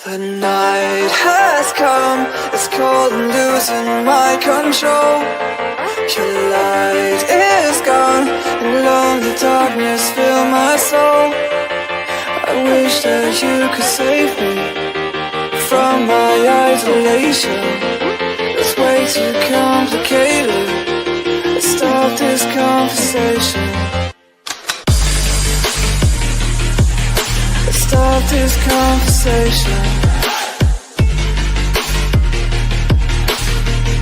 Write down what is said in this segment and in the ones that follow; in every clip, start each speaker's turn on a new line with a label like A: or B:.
A: The night has come, it's cold and losing my control. Your light is gone, and lonely darkness fill my soul. I wish that you could save me from my isolation. It's way too complicated. Let's stop this conversation. Let's stop this conversation.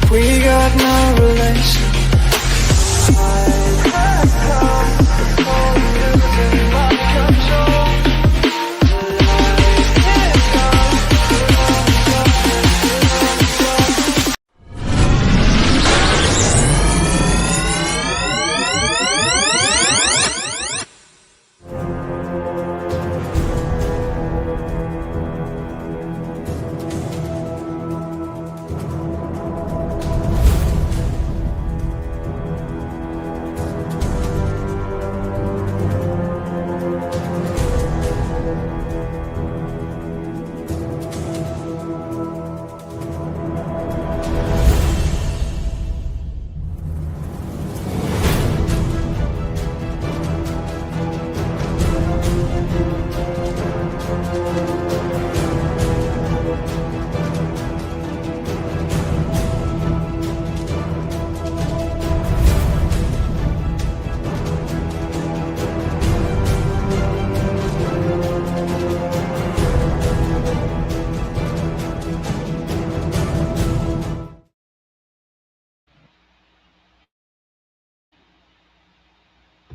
A: We got no relation.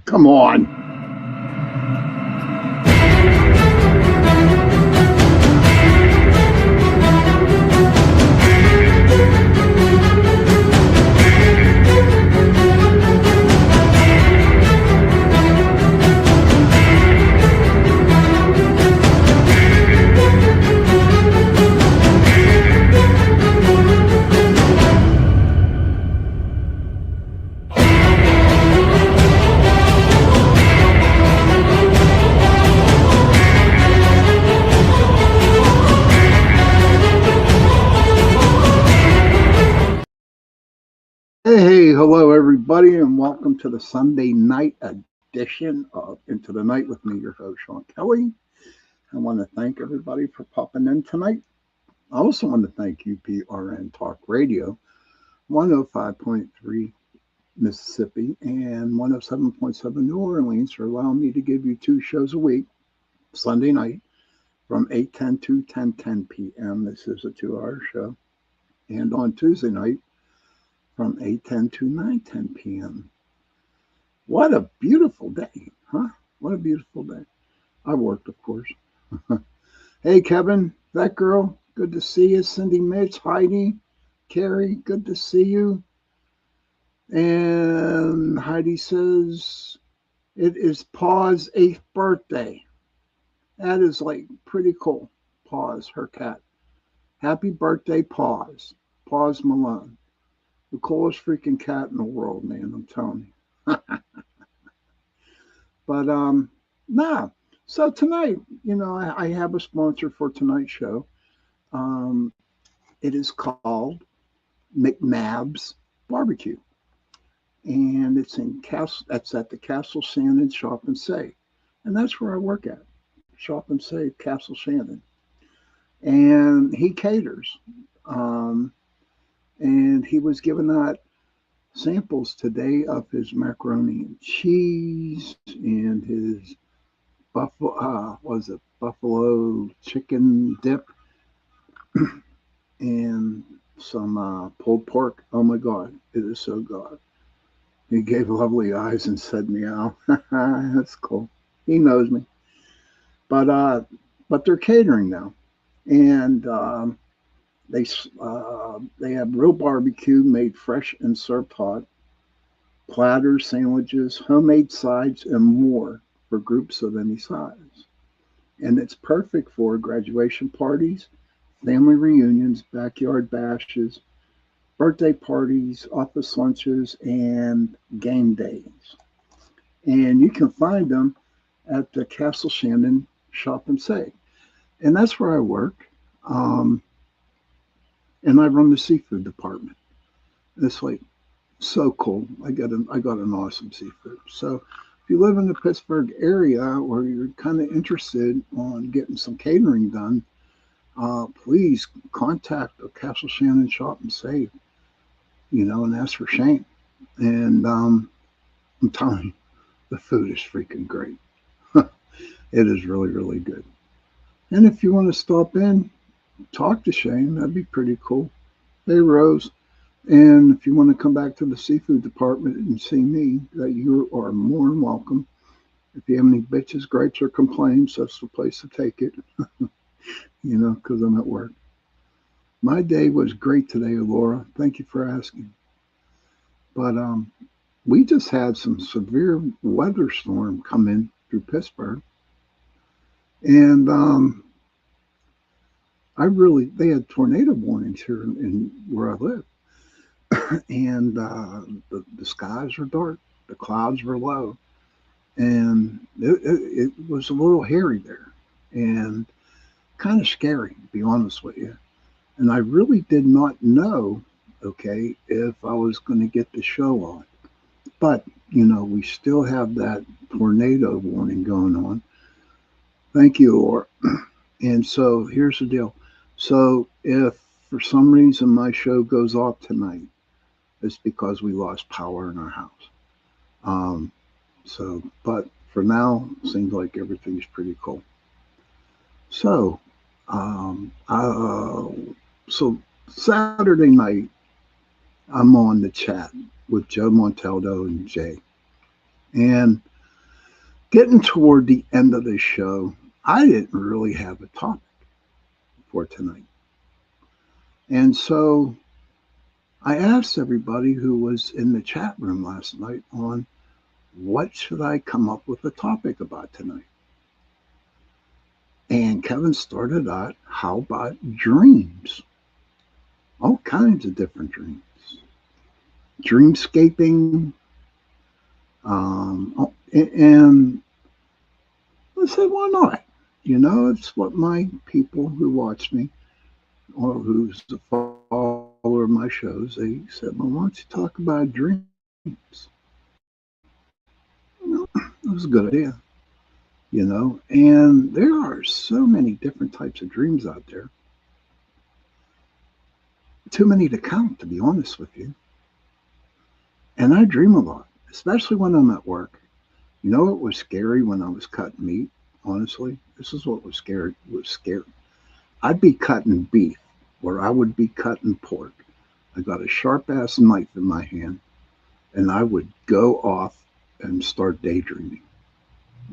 B: Come on. Hey, hello everybody, and welcome to the Sunday night edition of Into the Night with me, your host, Sean Kelly. I want to thank everybody for popping in tonight. I also want to thank UPRN Talk Radio, 105.3 Mississippi and 107.7 New Orleans for allowing me to give you two shows a week, Sunday night from 8:10 to 10:10 p.m. This is a 2-hour show. And on Tuesday night, from 8:10 to 9:10 p.m. What a beautiful day, huh? What a beautiful day. I worked, of course. Hey, Kevin, that girl, good to see you. Cindy Mitch, Heidi, Carrie, good to see you. And Heidi says, it is Pa's 8th birthday. That is like pretty cool. Pa's, her cat. Happy birthday, Pa's. Pa's Malone. The coolest freaking cat in the world, man, I'm telling you. But, nah. So tonight, I have a sponsor for tonight's show. It is called McNabb's Barbecue. And it's at the Castle Shannon Shop and Save. And that's where I work at. Shop and Save, Castle Shannon. And he caters. And he was giving out samples today of his macaroni and cheese and his buffalo chicken dip and some pulled pork. Oh my God, it is so good. He gave lovely eyes and said meow. That's cool. He knows me. But they're catering now. And they have real barbecue made fresh and served hot, platters, sandwiches, homemade sides, and more for groups of any size. And it's perfect for graduation parties, family reunions, backyard bashes, birthday parties, office lunches, and game days. And you can find them at the Castle Shannon Shop and Save. And that's where I work. Um, and I run the seafood department. It's like so cool. I got an awesome seafood. So if you live in the Pittsburgh area or you're kind of interested on getting some catering done, please contact the Castle Shannon Shop and Save, and ask for Shane. And I'm telling you, the food is freaking great. It is really, really good. And if you want to stop in, talk to Shane, that'd be pretty cool. Hey, Rose. And if you want to come back to the seafood department and see me, that you are more than welcome. If you have any bitches, gripes, or complaints, that's the place to take it, because I'm at work. My day was great today, Laura. Thank you for asking. But we just had some severe weather storm come in through Pittsburgh. And they had tornado warnings here in where I live. And the skies were dark, the clouds were low, and it was a little hairy there and kind of scary, to be honest with you. And I really did not know, okay, if I was going to get the show on. But, we still have that tornado warning going on. Thank you, Laura. And so here's the deal. So if for some reason my show goes off tonight, it's because we lost power in our house. But for now, seems like everything's pretty cool. So, so Saturday night, I'm on the chat with Joe Montaldo and Jay, and getting toward the end of the show, I didn't really have a topic for tonight, and so I asked everybody who was in the chat room last night on what should I come up with a topic about tonight. And Kevin started out, how about dreams? All kinds of different dreams. Dreamscaping. And I said, why not? It's what my people who watch me or who's a follower of my shows, they said, well, why don't you talk about dreams? It was a good idea. And there are so many different types of dreams out there. Too many to count, to be honest with you. And I dream a lot, especially when I'm at work. It was scary when I was cutting meat, honestly. This is what was scary. I'd be cutting beef or I would be cutting pork. I got a sharp ass knife in my hand and I would go off and start daydreaming.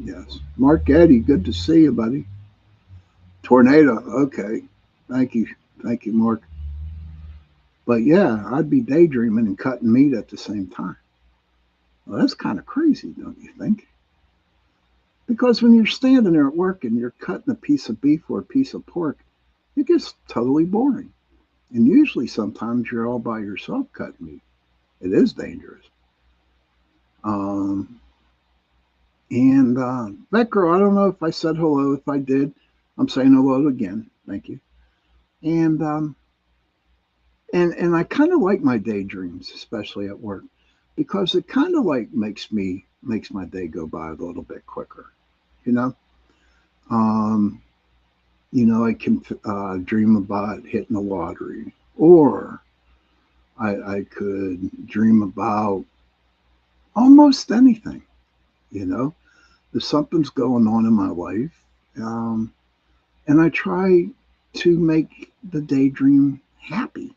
B: Yes. Mark Eddy, good to see you, buddy. Tornado. Okay. Thank you. Thank you, Mark. But yeah, I'd be daydreaming and cutting meat at the same time. Well, that's kind of crazy, don't you think? Because when you're standing there at work and you're cutting a piece of beef or a piece of pork, it gets totally boring. And usually sometimes you're all by yourself cutting meat. It is dangerous. And that girl, I don't know if I said hello. If I did, I'm saying hello again. Thank you. And I kind of like my daydreams, especially at work, because it kind of like makes my day go by a little bit quicker. I can dream about hitting the lottery, or I could dream about almost anything. If something's going on in my life, and I try to make the daydream happy.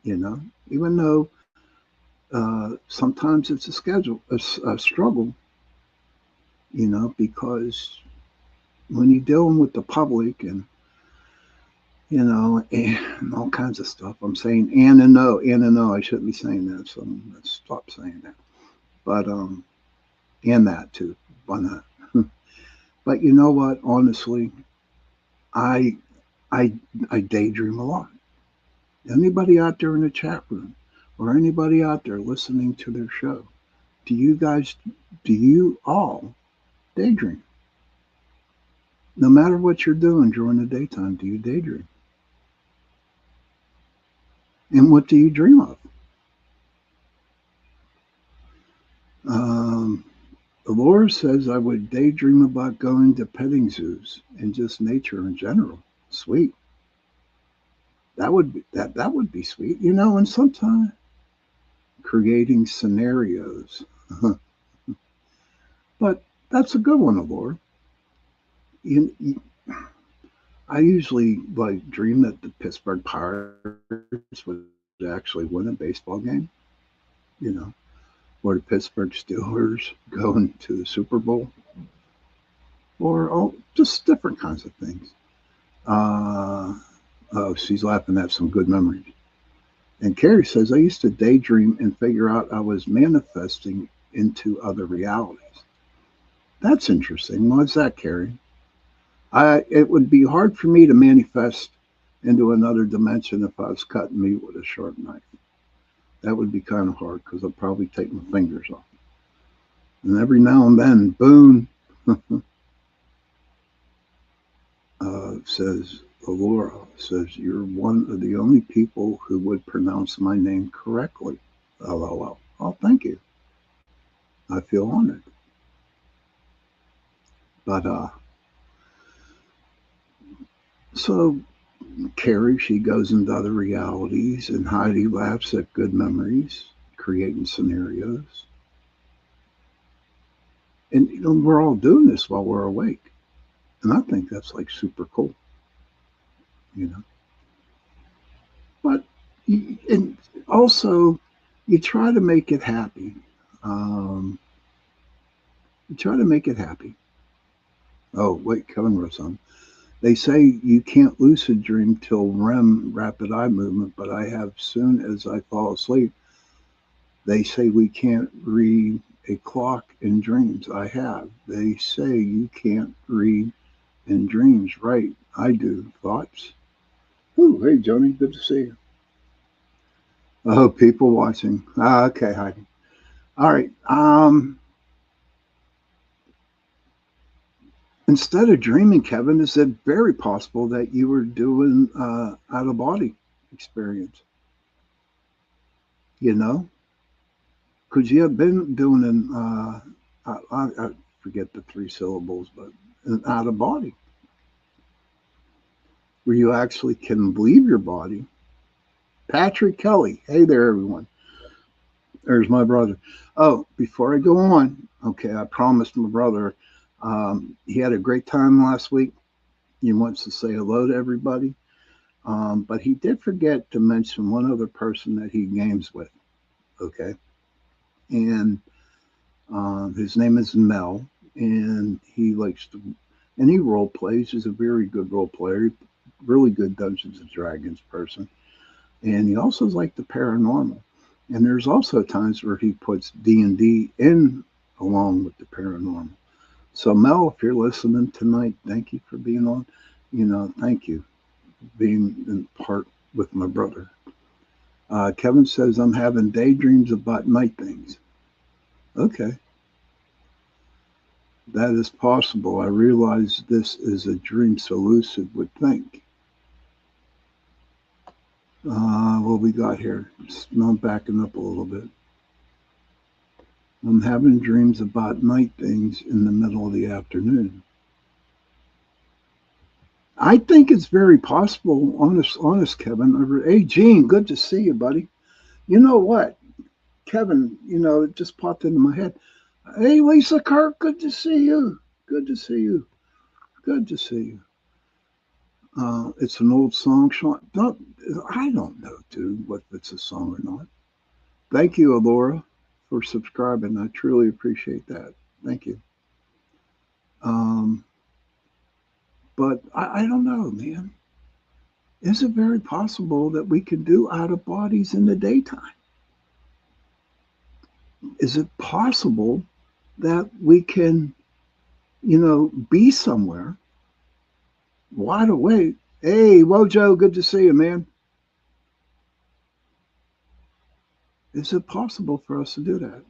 B: Even though sometimes it's a struggle. Because when you're dealing with the public and and all kinds of stuff. I'm saying and no. I shouldn't be saying that, so let's stop saying that. But and that too. Why not? But you know what? Honestly, I I daydream a lot. Anybody out there in the chat room or anybody out there listening to their show, do you all daydream? No matter what you're doing during the daytime, do you daydream? And what do you dream of? Um, Laura says I would daydream about going to petting zoos and just nature in general. Sweet. That would be sweet, and sometimes creating scenarios. But that's a good one, Laura. You, I usually like dream that the Pittsburgh Pirates would actually win a baseball game, you know, or the Pittsburgh Steelers going to the Super Bowl, or just different kinds of things. Uh, oh, she's laughing at some good memories. And Carrie says, I used to daydream and figure out I was manifesting into other realities. That's interesting. Why's that, Carrie? It would be hard for me to manifest into another dimension if I was cutting meat with a sharp knife. That would be kind of hard because I'd probably take my fingers off. And every now and then, Boone says, Laura says, you're one of the only people who would pronounce my name correctly. LOL. Oh, thank you. I feel honored. But so Carrie, she goes into other realities, and Heidi laughs at good memories, creating scenarios. And we're all doing this while we're awake. And I think that's like super cool, you know. But and also, you try to make it happy. Um, you try to make it happy. Oh, wait, Kevin wrote something. They say you can't lucid dream till REM, rapid eye movement, but I have soon as I fall asleep. They say we can't read a clock in dreams. I have. They say you can't read in dreams. Right. I do. Thoughts? Ooh, hey, Joni. Good to see you. Oh, people watching. Okay, Heidi. All right. Instead of dreaming, Kevin, is it very possible that you were doing out of body experience? You know, could you have been doing I forget the three syllables, but an out of body where you actually can leave your body. Patrick Kelly. Hey there, everyone. There's my brother. Oh, before I go on, okay, I promised my brother he had a great time last week. He wants to say hello to everybody. But he did forget to mention one other person that he games with. Okay. And his name is Mel. And he likes to, and he role plays. He's a very good role player, really good Dungeons and Dragons person. And he also is like the paranormal. And there's also times where he puts D&D in along with the paranormal. So Mel, if you're listening tonight, thank you for being on. Thank you for being in part with my brother. Kevin says I'm having daydreams about night things. Okay, that is possible. I realize this is a dream, so lucid would think. What we got here? I'm backing up a little bit. I'm having dreams about night things in the middle of the afternoon. I think it's very possible, honest, Kevin. Hey, Gene, good to see you, buddy. You know what, Kevin? It just popped into my head. Hey, Lisa Kirk, good to see you. Good to see you. Good to see you. It's an old song, Sean. I don't know, dude, what if it's a song or not. Thank you, Alora, for subscribing. I truly appreciate that. Thank you. Um, but I don't know, man. Is it very possible that we can do out of bodies in the daytime? Is it possible that we can, be somewhere wide awake? Hey, Wojo, good to see you, man. Is it possible for us to do that?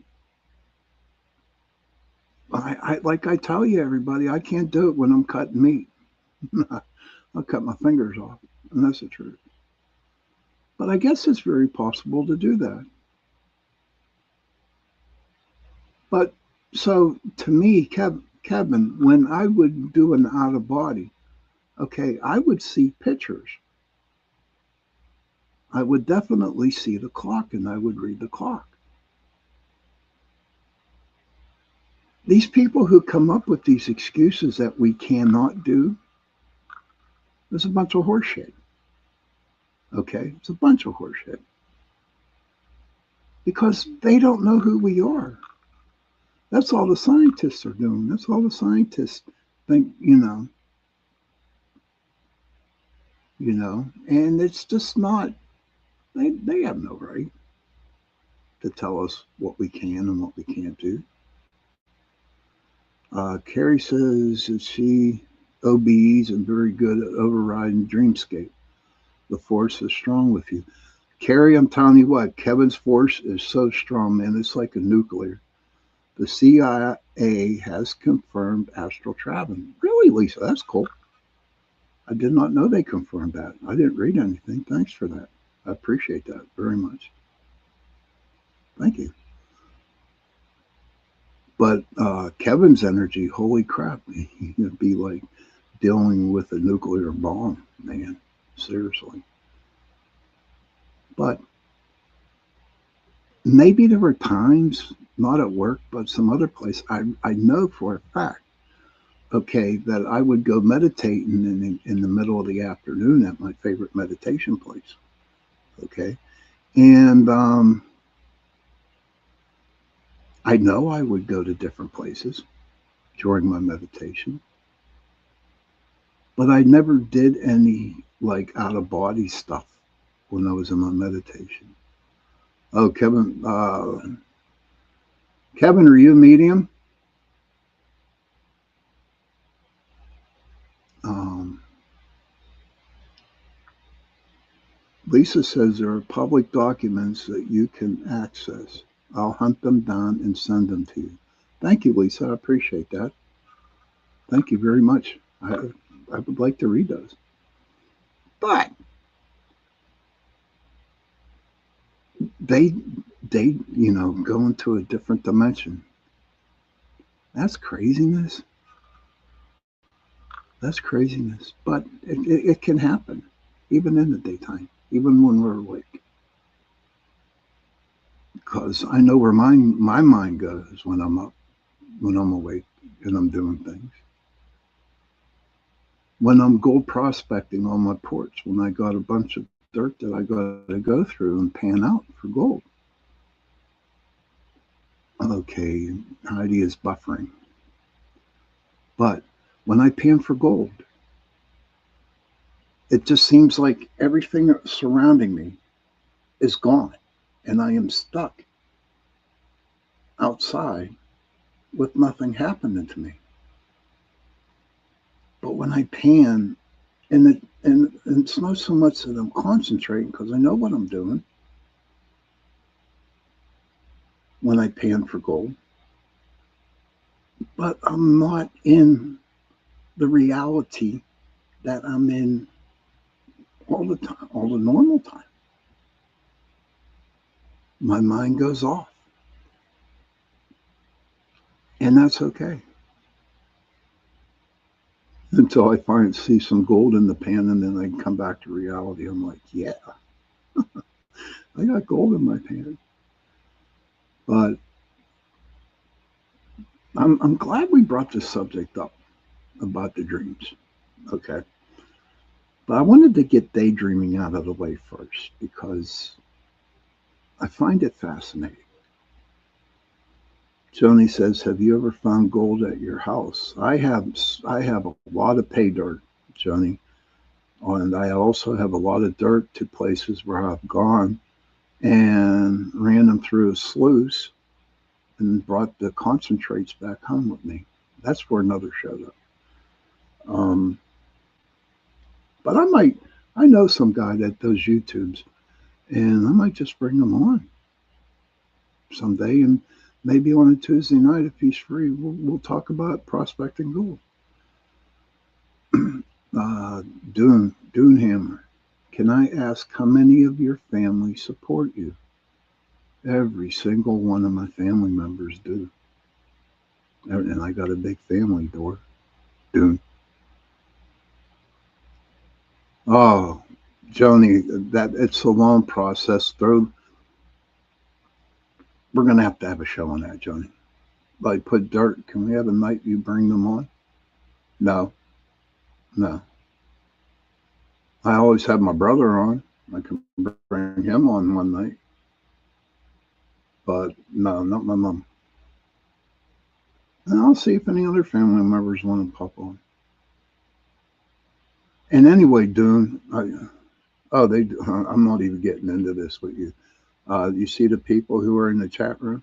B: Like I tell you, everybody, I can't do it when I'm cutting meat. I'll cut my fingers off. And that's the truth. But I guess it's very possible to do that. But so to me, Kevin, when I would do an out of body, okay, I would see pictures. I would definitely see the clock and I would read the clock. These people who come up with these excuses that we cannot do, there's a bunch of horseshit. Okay, it's a bunch of horseshit because they don't know who we are. That's all the scientists are doing. That's all the scientists think, and it's just not, they have no right to tell us what we can and what we can't do. Carrie says that she OBs and very good at overriding dreamscape. The force is strong with you. Carrie, I'm telling you what, Kevin's force is so strong, man. It's like a nuclear. The CIA has confirmed astral traveling. Really, Lisa? That's cool. I did not know they confirmed that. I didn't read anything. Thanks for that. I appreciate that very much. Thank you. But Kevin's energy, holy crap, he'd be like dealing with a nuclear bomb, man. Seriously. But maybe there were times, not at work, but some other place, I know for a fact, okay, that I would go meditating in the middle of the afternoon at my favorite meditation place. Okay. And I know I would go to different places during my meditation, but I never did any like out of body stuff when I was in my meditation. Oh, Kevin, are you a medium? Um, Lisa says there are public documents that you can access. I'll hunt them down and send them to you. Thank you, Lisa. I appreciate that. Thank you very much. I would like to read those. But they go into a different dimension. That's craziness. That's craziness. But it can happen, even in the daytime, even when we're awake. Because I know where my mind goes when I'm up, when I'm awake, and I'm doing things. When I'm gold prospecting on my porch, when I got a bunch of dirt that I got to go through and pan out for gold. Okay, Heidi is buffering. But when I pan for gold, it just seems like everything surrounding me is gone and I am stuck outside with nothing happening to me. But when I pan, and it's not so much that I'm concentrating because I know what I'm doing when I pan for gold, but I'm not in the reality that I'm in all the time, all the normal time. My mind goes off. And that's okay. Until I see some gold in the pan and then I can come back to reality. I'm like, yeah, I got gold in my pan. But I'm glad we brought this subject up about the dreams. Okay. But I wanted to get daydreaming out of the way first because I find it fascinating. Joni says, "Have you ever found gold at your house?" I have. I have a lot of pay dirt, Joni, and I also have a lot of dirt to places where I've gone and ran them through a sluice and brought the concentrates back home with me. That's for another show, though. But I know some guy that does YouTubes, and I might just bring him on someday, and maybe on a Tuesday night if he's free, we'll talk about prospecting gold. Doonhammer, can I ask how many of your family support you? Every single one of my family members do. And I got a big family, door. Doon. Oh, Joni, that it's a long process. We're gonna have a show on that, Joni. Like put dirt. Can we have a night you bring them on? No, no. I always have my brother on. I can bring him on one night. But no, not my mom. And I'll see if any other family members want to pop on. And anyway, Dune, I'm not even getting into this with you. You see the people who are in the chat room?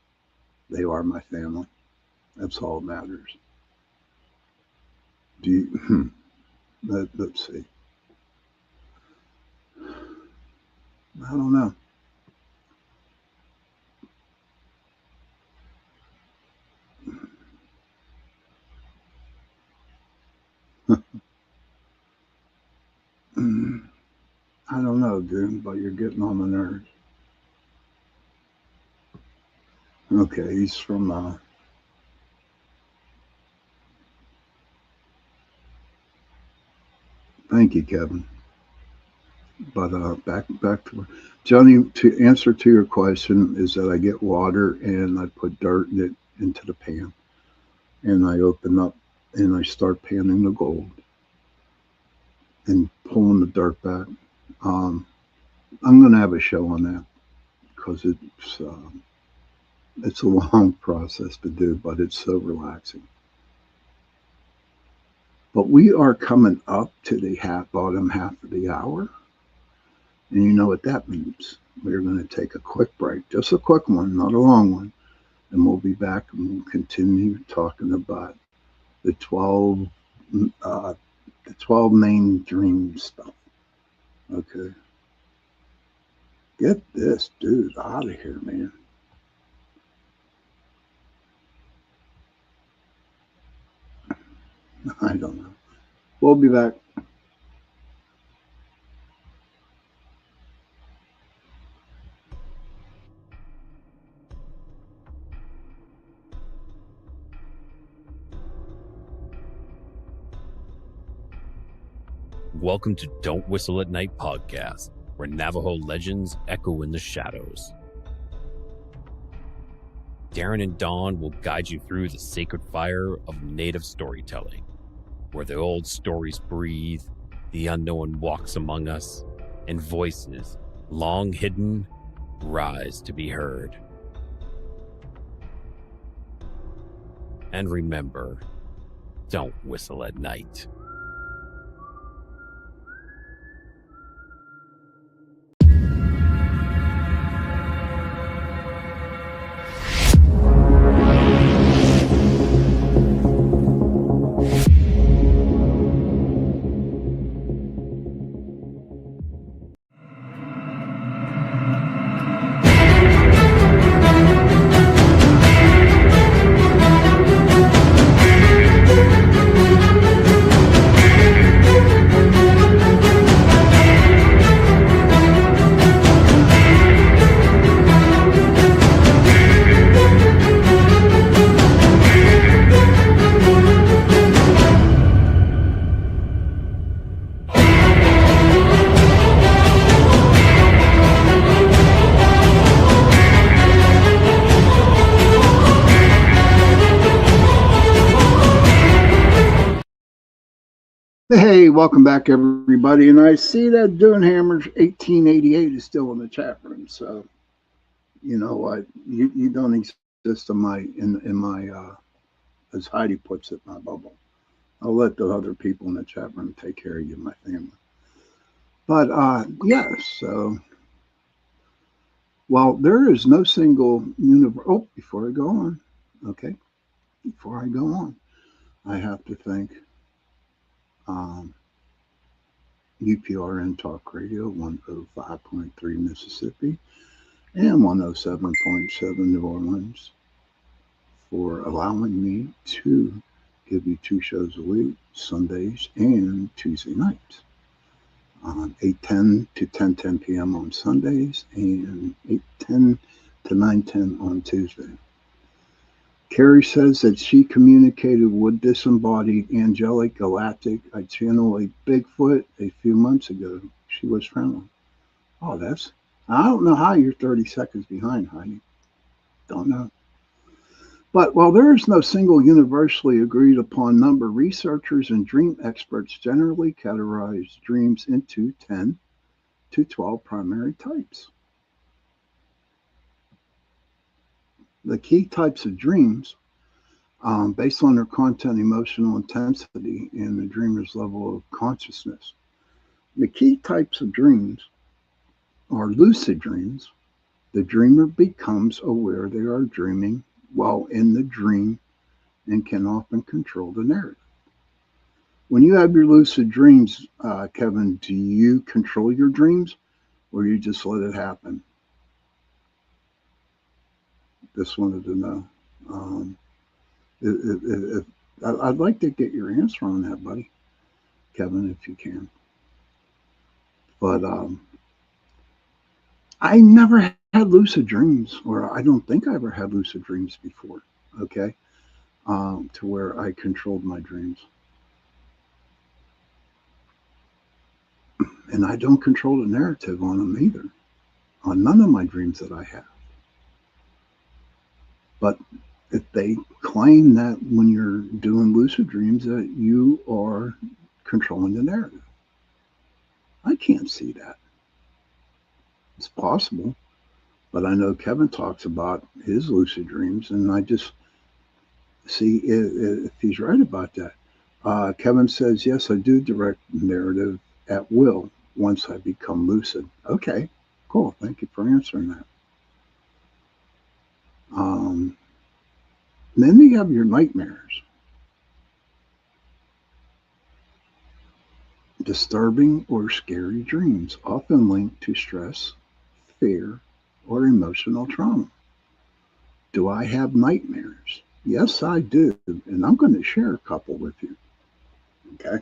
B: They are my family. That's all that matters. Do you, let's see. I don't know. I don't know, dude, but you're getting on my nerves. Okay, he's from thank you, Kevin. But back to Johnny. To answer to your question is that I get water and I put dirt in it into the pan, and I open up and I start panning the gold and pulling the dirt back. Um, I'm going to have a show on that because it's a long process to do, but it's so relaxing. But we are coming up to the bottom half of the hour. And you know what that means. We're going to take a quick break, just a quick one, not a long one. And we'll be back and we'll continue talking about the 12 main dream stuff. Okay. Get this dude out of here, man. I don't know. We'll be back.
C: Welcome to Don't Whistle at Night podcast, where Navajo legends echo in the shadows. Darren and Dawn will guide you through the sacred fire of Native storytelling, where the old stories breathe, the unknown walks among us, and voices, long hidden, rise to be heard. And remember, don't whistle at night.
B: Hey, welcome back, everybody. And I see that Doonhammer's 1888 is still in the chat room. So, you know what? You don't exist in my as Heidi puts it, my bubble. I'll let the other people in the chat room take care of you, my family. But yes, so well, there is no single universe. Oh, before I go on, okay, before I go on, I have to thank UPRN Talk Radio 105.3 Mississippi and 107.7 New Orleans for allowing me to give you 2 shows a week, Sundays and Tuesday nights. 8:10 to 10:10 p.m. on Sundays and 8:10 to 9:10 on Tuesday. Carrie says that she communicated with disembodied angelic galactic. I channeled a Bigfoot a few months ago. She was friendly. Oh, I don't know how you're 30 seconds behind, Heidi. Don't know. But while there is no single universally agreed upon number, researchers and dream experts generally categorize dreams into 10 to 12 primary types. The key types of dreams, based on their content, emotional intensity, and the dreamer's level of consciousness. The key types of dreams are lucid dreams. The dreamer becomes aware they are dreaming while in the dream and can often control the narrative. When you have your lucid dreams, Kevin, do you control your dreams or you just let it happen? Just wanted to know. I'd like to get your answer on that, buddy, Kevin, if you can. But I never had lucid dreams, or I don't think I ever had lucid dreams before, okay, to where I controlled my dreams. And I don't control the narrative on them either, on none of my dreams that I have. But if they claim that when you're doing lucid dreams that you are controlling the narrative, I can't see that. It's possible, but I know Kevin talks about his lucid dreams, and I just see if he's right about that. Kevin says, yes, I do direct narrative at will once I become lucid. Okay, cool. Thank you for answering that. Then you have your nightmares. Disturbing or scary dreams, often linked to stress, fear, or emotional trauma. Do I have nightmares? Yes, I do. And I'm going to share a couple with you. Okay.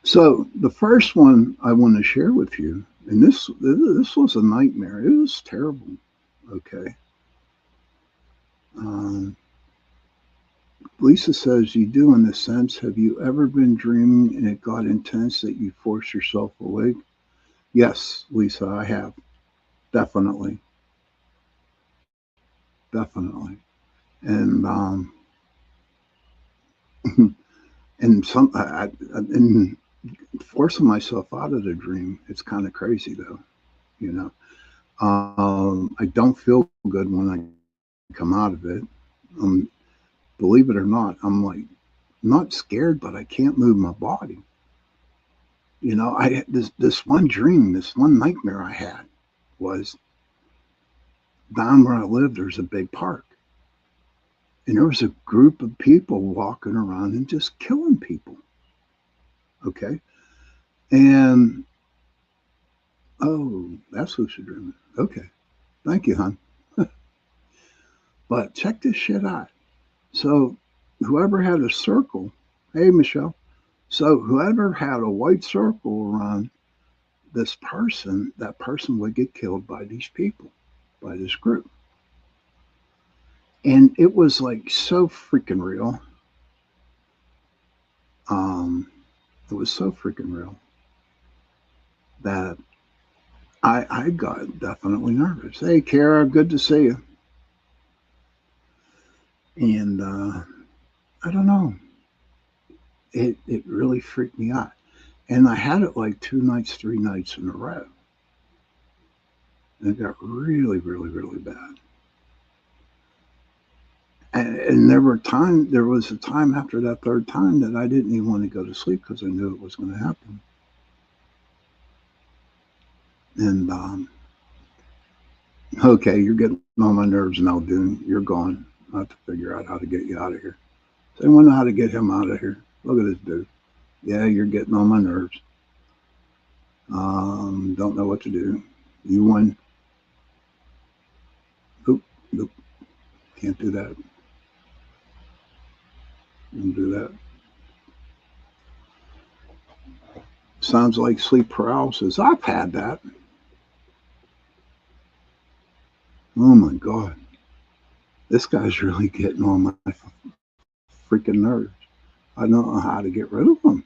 B: So the first one I want to share with you, and this was a nightmare. It was terrible. Okay. Lisa says, you do in a sense. Have you ever been dreaming and it got intense that you forced yourself awake? Yes, Lisa, I have. Definitely. Definitely. And and and forcing myself out of the dream, it's kind of crazy though, you know. I don't feel good when I come out of it. Believe it or not, I'm like not scared, but I can't move my body. You know, I this one dream, this one nightmare I had was down where I live. There's a big park, and there was a group of people walking around and just killing people. Okay, and oh, that's lucid dreaming. Okay, thank you, hon. But check this shit out. So whoever had a circle, hey Michelle. So whoever had a white circle around this person, that person would get killed by these people, by this group. And it was like so freaking real. It was so freaking real that I got definitely nervous. Hey, Kara, good to see you. And I don't know. It really freaked me out. And I had it like 2 nights, 3 nights in a row. And it got really, really, really bad. And there was a time after that third time that I didn't even want to go to sleep because I knew it was going to happen. And okay, you're getting on my nerves now, Dune. You're gone. I have to figure out how to get you out of here. Does anyone know how to get him out of here? Look at this dude. Yeah, you're getting on my nerves. Don't know what to do. You win. Nope. Can't do that. And do that. Sounds like sleep paralysis. I've had that. Oh my God. This guy's really getting on my freaking nerves. I don't know how to get rid of him.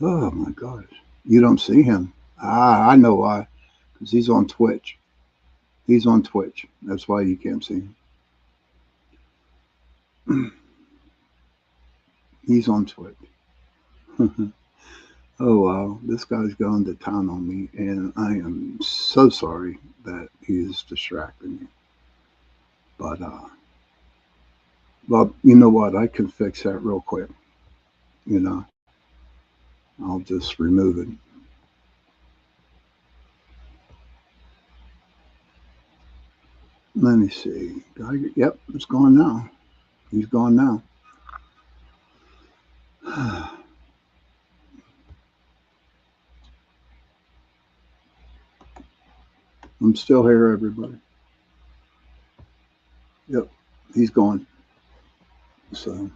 B: Oh my gosh. You don't see him. I know why. Because he's on Twitch. He's on Twitch. That's why you can't see him. He's on Twitch. Oh wow, this guy's going to town on me, and I am so sorry that he is distracting me. But well, you know what? I can fix that real quick. You know, I'll just remove it. Let me see. Yep, it's gone now. He's gone now. I'm still here, everybody. Yep, he's gone. So,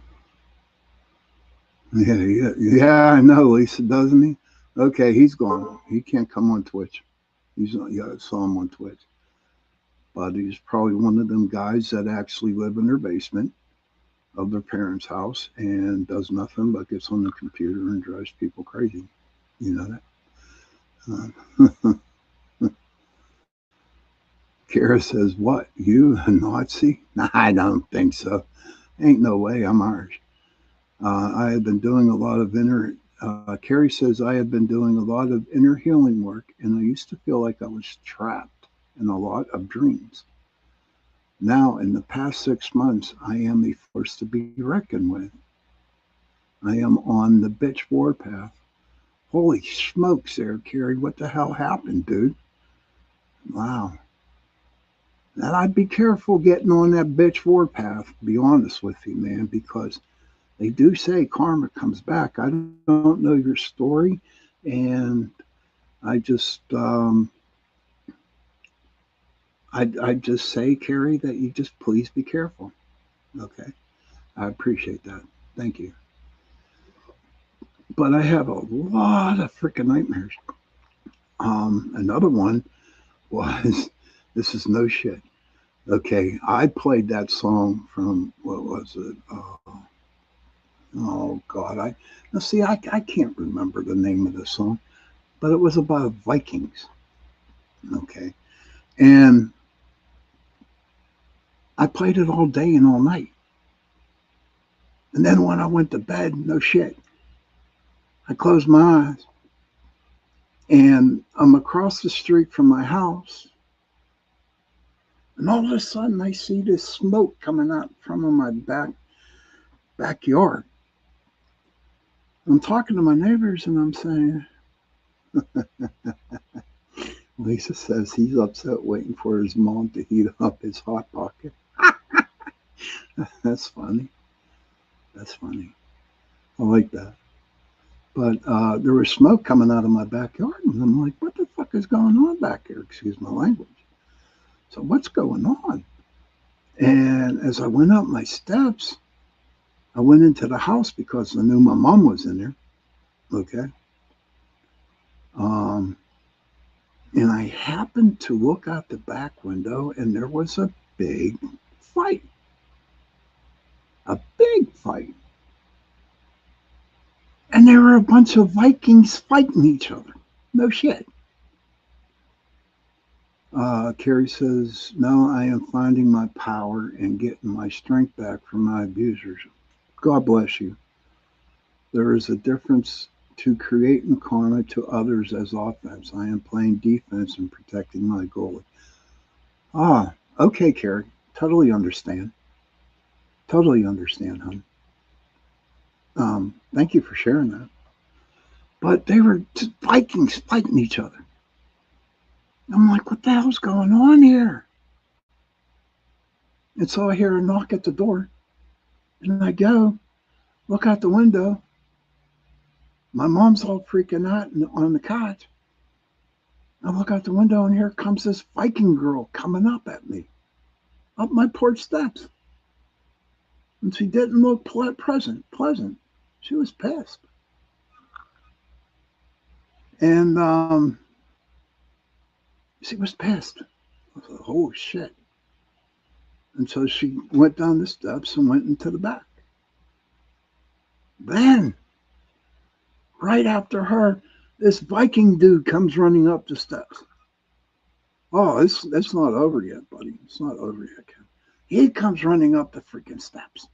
B: yeah, I know, Lisa, doesn't he? Okay, he's gone. He can't come on Twitch. Yeah, I saw him on Twitch. But he's probably one of them guys that actually live in their basement of their parents' house and does nothing but gets on the computer and drives people crazy. You know that? Kara says, what? You a Nazi? Nah, I don't think so. Ain't no way. I'm Irish. I have been doing a lot of Carrie says, I have been doing a lot of inner healing work, and I used to feel like I was trapped in a lot of dreams. Now, in the past 6 months, I am a force to be reckoned with. I am on the bitch warpath. Holy smokes there, Carrie. What the hell happened, dude? Wow. And I'd be careful getting on that bitch warpath, to be honest with you, man, because they do say karma comes back. I don't know your story, and I just I'd just say, Carrie, that you just please be careful. Okay. I appreciate that. Thank you. But I have a lot of freaking nightmares. Another one was this is no shit. Okay, I played that song from what was it? Oh God, I can't remember the name of the song, but it was about Vikings. Okay, and I played it all day and all night. And then when I went to bed, no shit, I closed my eyes and I'm across the street from my house. And all of a sudden I see this smoke coming out from my backyard. I'm talking to my neighbors and I'm saying, Lisa says he's upset waiting for his mom to heat up his Hot Pocket. That's funny. That's funny. I like that. But there was smoke coming out of my backyard, and I'm like, what the fuck is going on back here? Excuse my language. So what's going on? And as I went up my steps, I went into the house because I knew my mom was in there. Okay. And I happened to look out the back window, and there was a big fight. A big fight. And there were a bunch of Vikings fighting each other. No shit. Carrie says, no, I am finding my power and getting my strength back from my abusers. God bless you. There is a difference to creating karma to others as offense. I am playing defense and protecting my goalie. Ah, okay, Carrie. Totally understand. Totally understand, hon. Thank you for sharing that. But they were Vikings fighting each other. I'm like, what the hell's going on here? And so I hear a knock at the door. And I go, look out the window. My mom's all freaking out on the couch. I look out the window and here comes this Viking girl coming up at me, up my porch steps. And she didn't look pleasant. She was pissed. And she was pissed. I was like, oh shit. And so she went down the steps and went into the back. Then, right after her, this Viking dude comes running up the steps. Oh, it's not over yet, buddy. It's not over yet, Ken. He comes running up the freaking steps.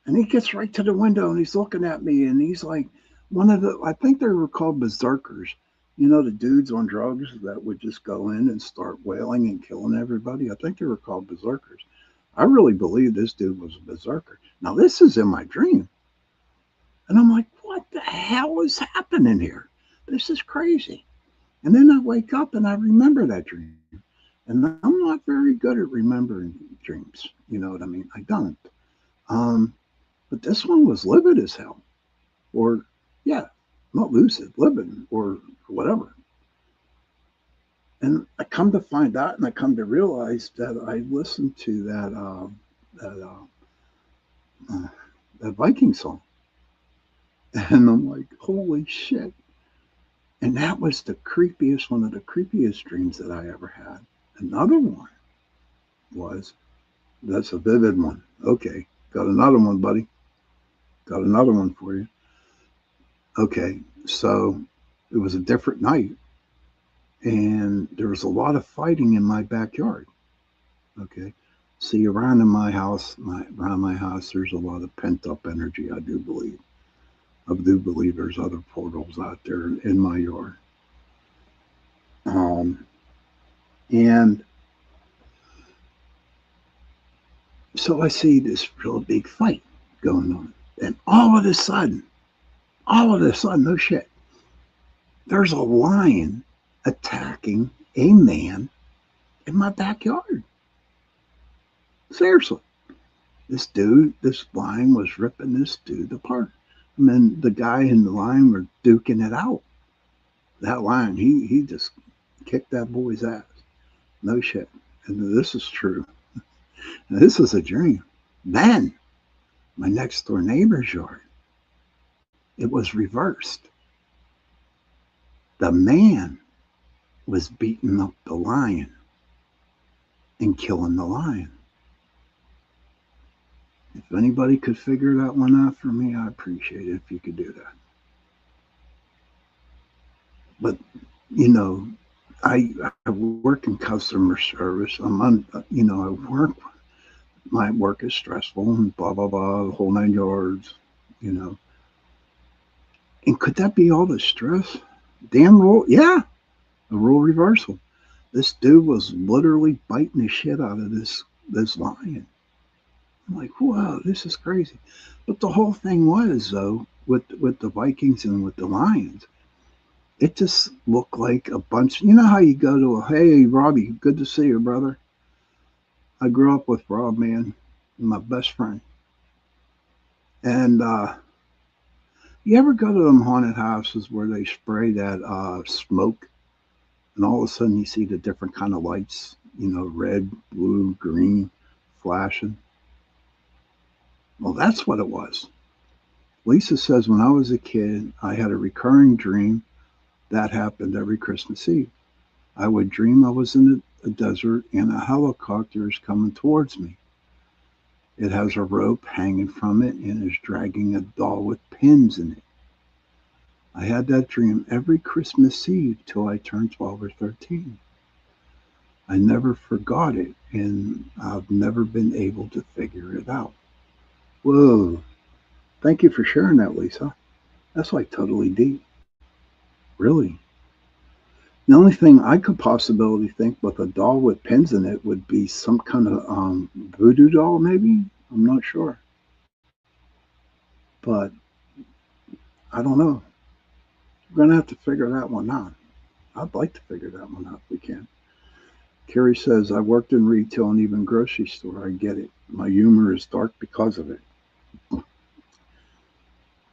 B: And he gets right to the window and he's looking at me and he's like, I think they were called berserkers. You know, the dudes on drugs that would just go in and start wailing and killing everybody. I think they were called berserkers. I really believe this dude was a berserker. Now, this is in my dream. And I'm like, what the hell is happening here? This is crazy. And then I wake up and I remember that dream. And I'm not very good at remembering dreams. You know what I mean? I don't. But this one was livid as hell. Or, yeah, not lucid, livid, or whatever. And I come to find out, and I come to realize that I listened to that Viking song, and I'm like, holy shit! And that was one of the creepiest dreams that I ever had. Another one that's a vivid one. Okay, got another one, buddy. Got another one for you. Okay, so it was a different night, and there was a lot of fighting in my backyard. Okay, see, around my house, there's a lot of pent up energy. I do believe there's other portals out there in my yard. And so I see this real big fight going on, and all of a sudden, no shit, there's a lion attacking a man in my backyard. Seriously. This lion was ripping this dude apart. And then the guy and the lion were duking it out. That lion, he just kicked that boy's ass. No shit. And this is true. Now, this was a dream. Then, my next door neighbor's yard, it was reversed. The man was beating up the lion and killing the lion. If anybody could figure that one out for me, I'd appreciate it if you could do that. But, you know, I work in customer service. My work is stressful and blah, blah, blah, the whole 9 yards, you know. And could that be all the stress? Damn rule. Yeah, a role reversal. This dude was literally biting the shit out of this lion. I'm like, wow, this is crazy. But the whole thing was, though, with the Vikings and with the Lions, it just looked like a bunch. You know how you go to hey, Robbie, good to see you, brother. I grew up with Rob, man, my best friend. And you ever go to them haunted houses where they spray that smoke, and all of a sudden you see the different kind of lights, you know, red, blue, green, flashing? Well, that's what it was. Lisa says, when I was a kid, I had a recurring dream that happened every Christmas Eve. I would dream I was in a desert and a helicopter is coming towards me. It has a rope hanging from it and is dragging a doll with pins in it. I had that dream every Christmas Eve till I turned 12 or 13. I never forgot it, and I've never been able to figure it out. Whoa. Thank you for sharing that, Lisa. That's like totally deep. Really. The only thing I could possibly think with a doll with pins in it would be some kind of voodoo doll, maybe? I'm not sure. But I don't know. We're going to have to figure that one out. I'd like to figure that one out if we can. Carrie says, I worked in retail and even grocery store. I get it. My humor is dark because of it.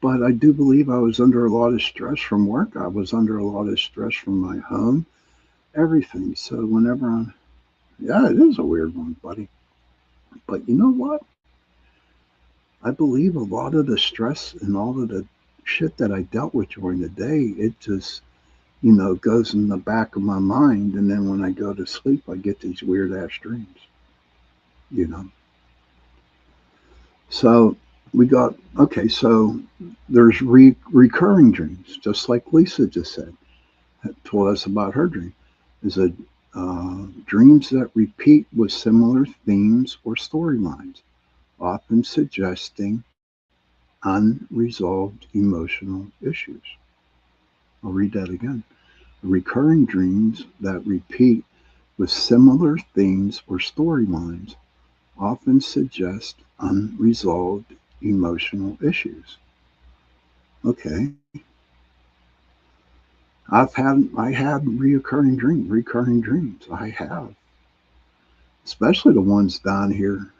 B: But I do believe I was under a lot of stress from work. I was under a lot of stress from my home, everything. So whenever it is a weird one, buddy. But you know what? I believe a lot of the stress and all of the shit that I dealt with during the day, it just, goes in the back of my mind. And then when I go to sleep, I get these weird ass dreams, you know. So we got, okay, so there's recurring dreams, just like Lisa just said, told us about her dream. Is a dreams that repeat with similar themes or storylines, often suggesting unresolved emotional issues. I'll read that again. Recurring dreams that repeat with similar themes or storylines often suggest unresolved emotional issues. Okay. I had recurring dreams. I have, especially the ones down here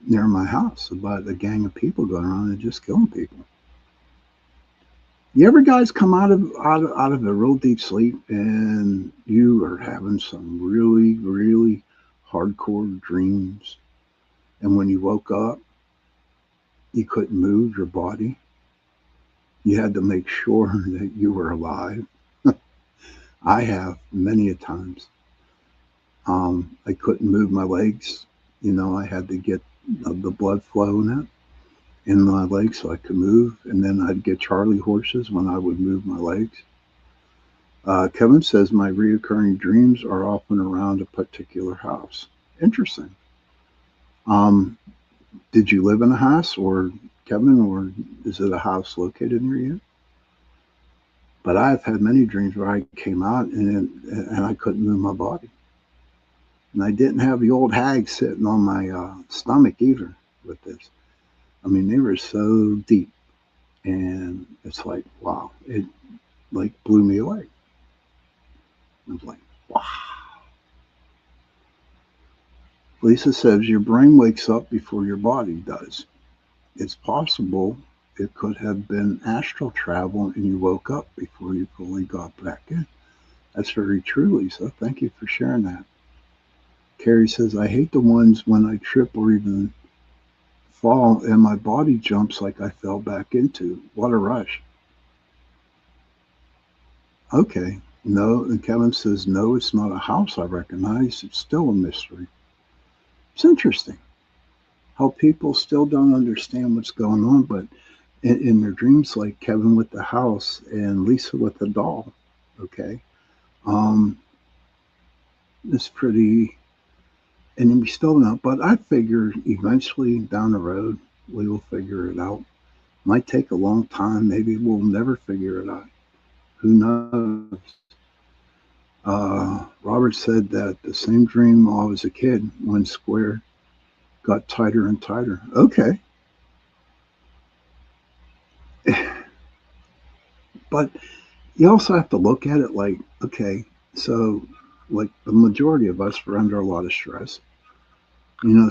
B: near my house about a gang of people going around and just killing people. You ever guys come out of a real deep sleep and you are having some really really hardcore dreams, and when you woke up, you couldn't move your body. You had to make sure that you were alive. I have many a times. I couldn't move my legs. I had to get the blood flowing in my legs so I could move, and then I'd get Charlie horses when I would move my legs. Kevin says my reoccurring dreams are often around a particular house. Interesting. Um, did you live in a house, or Kevin, or is it a house located near you? But I've had many dreams where I came out and I couldn't move my body, and I didn't have the old hag sitting on my stomach either with this. I mean, they were so deep, and it's like, wow, it like blew me away. I was like, wow. Lisa says your brain wakes up before your body does. It's possible it could have been astral travel and you woke up before you fully got back in. That's very true, Lisa. Thank you for sharing that. Carrie says, I hate the ones when I trip or even fall and my body jumps like I fell back into. What a rush. Okay. No, and Kevin says, no, it's not a house I recognize. It's still a mystery. It's interesting how people still don't understand what's going on, but in their dreams, like Kevin with the house and Lisa with the doll, okay, um, it's pretty, and then we still don't, but I figure eventually down the road, we will figure it out. Might take a long time. Maybe we'll never figure it out. Who knows? Robert said that the same dream while I was a kid when Square got tighter and tighter. Okay. But you also have to look at it like, okay, so like the majority of us are under a lot of stress.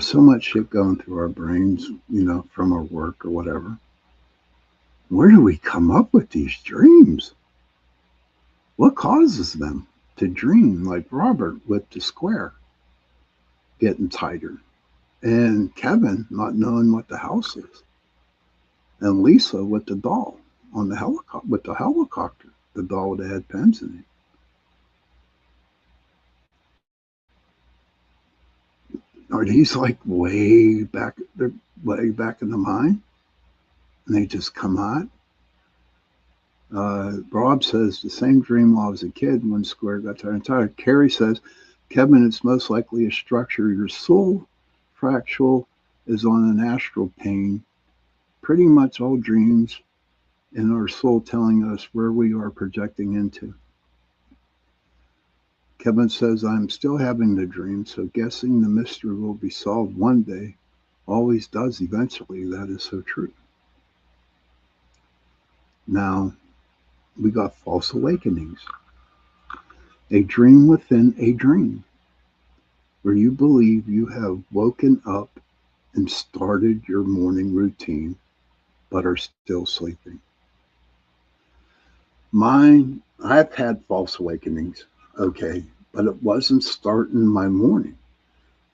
B: So much shit going through our brains, from our work or whatever. Where do we come up with these dreams? What causes them to dream like Robert with the square getting tighter, and Kevin not knowing what the house is, and Lisa with the doll on the helicopter, the doll that had pens in it. Are these like way back? They're way back in the mind, and they just come out. Rob says the same dream while I was a kid when Square got tired and tired. Carrie says, Kevin, it's most likely a structure. Your soul fractal is on an astral plane. Pretty much all dreams and our soul telling us where we are projecting into. Kevin says, I'm still having the dream, so guessing the mystery will be solved one day. Always does eventually. That is so true. Now, we got false awakenings. A dream within a dream, where you believe you have woken up and started your morning routine, but are still sleeping. I've had false awakenings, okay, but it wasn't starting my morning.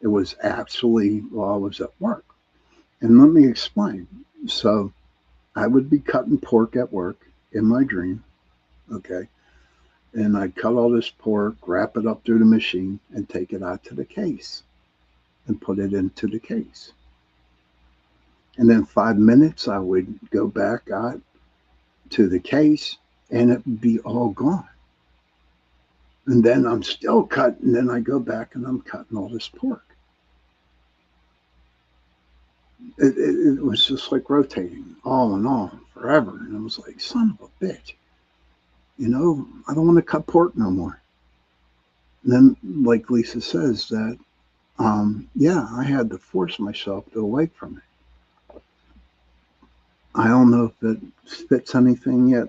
B: It was actually while I was at work. And let me explain. So I would be cutting pork at work in my dream, okay? And I'd cut all this pork, wrap it up through the machine, and take it out to the case and put it into the case. And then 5 minutes, I would go back out to the case and it would be all gone. And then I'm still cutting, and then I go back and I'm cutting all this pork. It was just like rotating all and all forever. And I was like, son of a bitch, I don't want to cut pork no more. And then, like Lisa says, that, yeah, I had to force myself to awake from it. I don't know if it fits anything yet,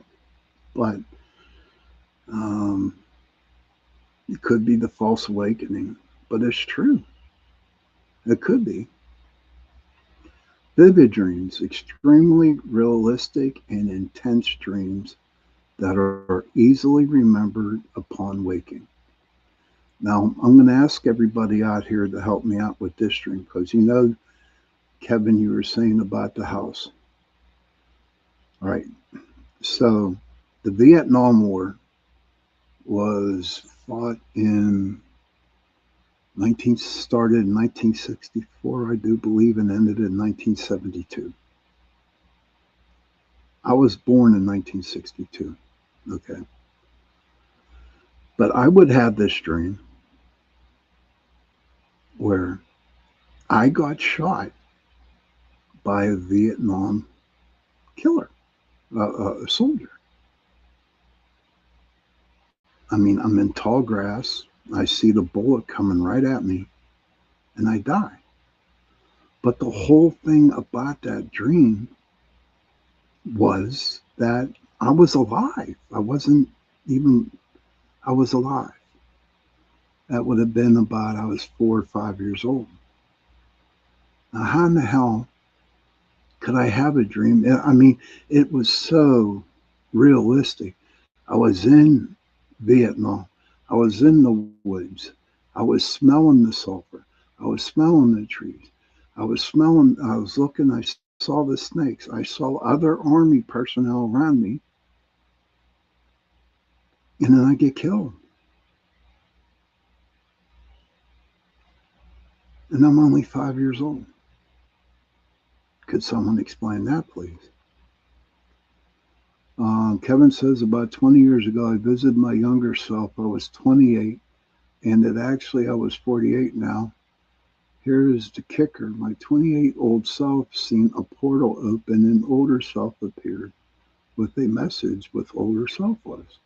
B: but it could be the false awakening, but it's true. It could be. Vivid dreams, extremely realistic and intense dreams that are easily remembered upon waking. Now, I'm going to ask everybody out here to help me out with this dream because Kevin, you were saying about the house. All right. So, the Vietnam War was fought started in 1964, I do believe, and ended in 1972. I was born in 1962. Okay. But I would have this dream where I got shot by a Vietnam killer, a soldier. I mean, I'm in tall grass. I see the bullet coming right at me, and I die. But the whole thing about that dream was that I was alive. I was alive. That would have been about, I was 4 or 5 years old. Now, how in the hell could I have a dream? I mean, it was so realistic. I was in Vietnam. I was in the woods. I was smelling the sulfur. I was smelling the trees. I was looking, I saw the snakes. I saw other army personnel around me. And then I get killed. And I'm only 5 years old. Could someone explain that, please? Kevin says about 20 years ago, I visited my younger self. I was 28, and I was 48 now. Here is the kicker. My 28-old self seen a portal open and older self appeared with a message with older self was.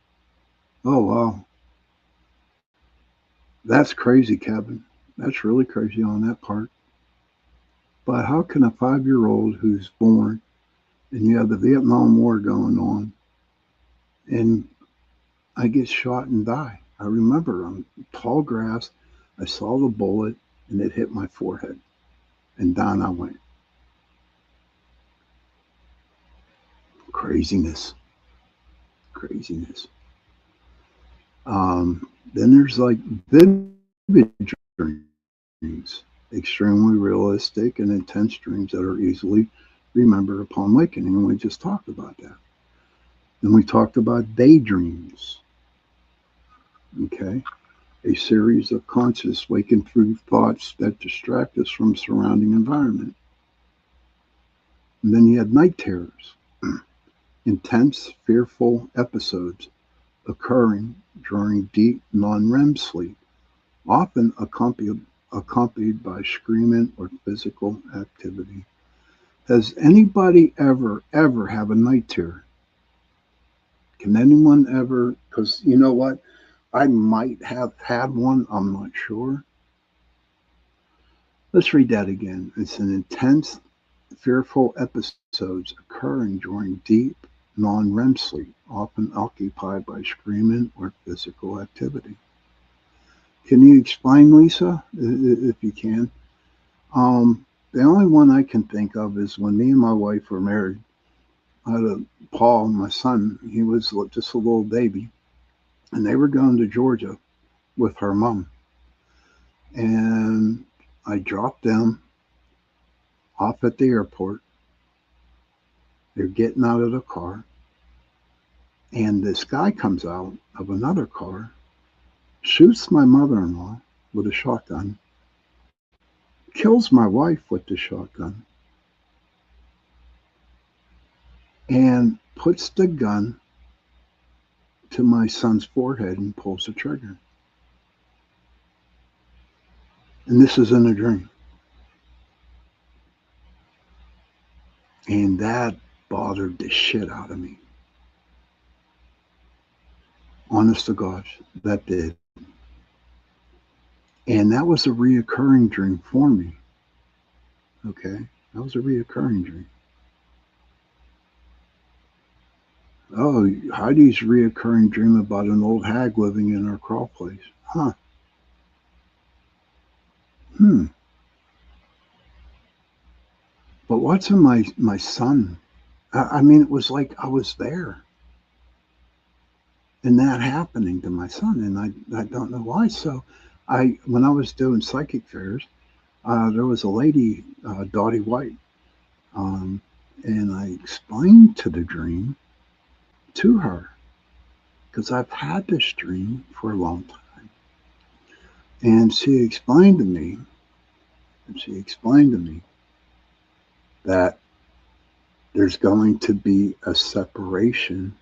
B: Oh, wow. That's crazy, Kevin. That's really crazy on that part. But how can a 5-year-old who's born and you have the Vietnam War going on and I get shot and die? I remember on tall grass, I saw the bullet and it hit my forehead and down I went. Craziness. Craziness. Then there's like vivid dreams, extremely realistic and intense dreams that are easily remembered upon awakening. And we just talked about that. Then we talked about daydreams. Okay. A series of conscious waking through thoughts that distract us from surrounding environment. And then you had night terrors, intense, fearful episodes occurring during deep non-REM sleep, often accompanied by screaming or physical activity. Has anybody ever have a night terror? Can anyone ever? Because you know what? I might have had one. I'm not sure. Let's read that again. It's an intense, fearful episodes occurring during deep non-REM sleep, often occupied by screaming or physical activity. Can you explain, Lisa, if you can? The only one I can think of is when me and my wife were married. I had Paul, my son. He was just a little baby, and they were going to Georgia with her mom. And I dropped them off at the airport. They're getting out of the car. And this guy comes out of another car, shoots my mother-in-law with a shotgun, kills my wife with the shotgun, and puts the gun to my son's forehead and pulls the trigger. And this is in a dream. And that bothered the shit out of me. Honest to God, that did. And that was a reoccurring dream for me. Okay? That was a reoccurring dream. Oh, Heidi's reoccurring dream about an old hag living in her crawl place. Huh. But what's in my son? I mean, it was like I was there. And that happening to my son, and I don't know why. So when I was doing psychic fairs, there was a lady, Dottie White, and I explained to the dream to her, because I've had this dream for a long time. And she explained to me that there's going to be a separation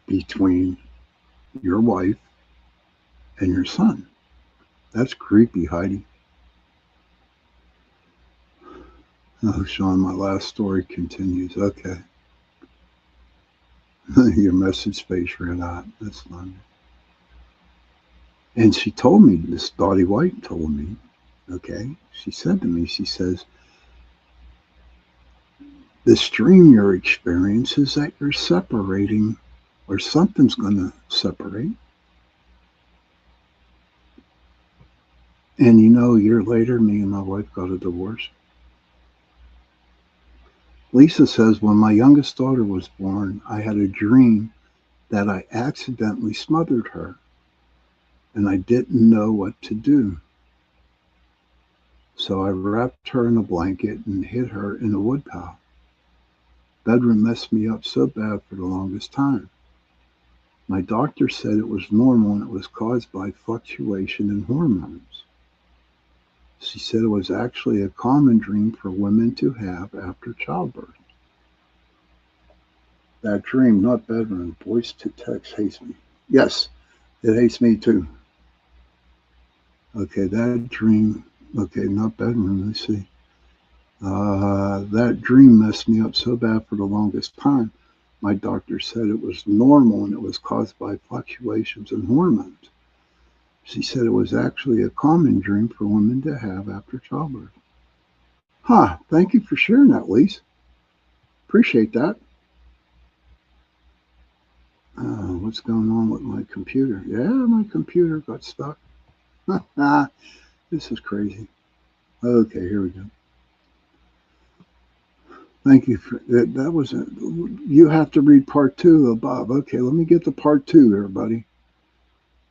B: between your wife and your son. That's creepy, Heidi. Oh, Sean, my last story continues. Okay. Your message space ran out. That's fine. And she told me, this Dottie White told me, okay, she said to me, she says, this dream you're experiencing is that you're separating, or something's going to separate. And you know, a year later, me and my wife got a divorce. Lisa says, when my youngest daughter was born, I had a dream that I accidentally smothered her, and I didn't know what to do. So I wrapped her in a blanket and hid her in a woodpile. Bedroom messed me up so bad for the longest time. My doctor said it was normal and it was caused by fluctuation in hormones. She said it was actually a common dream for women to have after childbirth. That dream, not bedroom, voice to text hates me. Yes, it hates me too. Okay, that dream, okay, not bedroom, let's see. That dream messed me up so bad for the longest time. My doctor said it was normal and it was caused by fluctuations in hormones. She said it was actually a common dream for women to have after childbirth. Huh, thank you for sharing that, Lise. Appreciate that. What's going on with my computer? Yeah, my computer got stuck. This is crazy. Okay, here we go. Thank you for that. That was it. You have to read part 2 of Bob. Okay, let me get to part 2, everybody.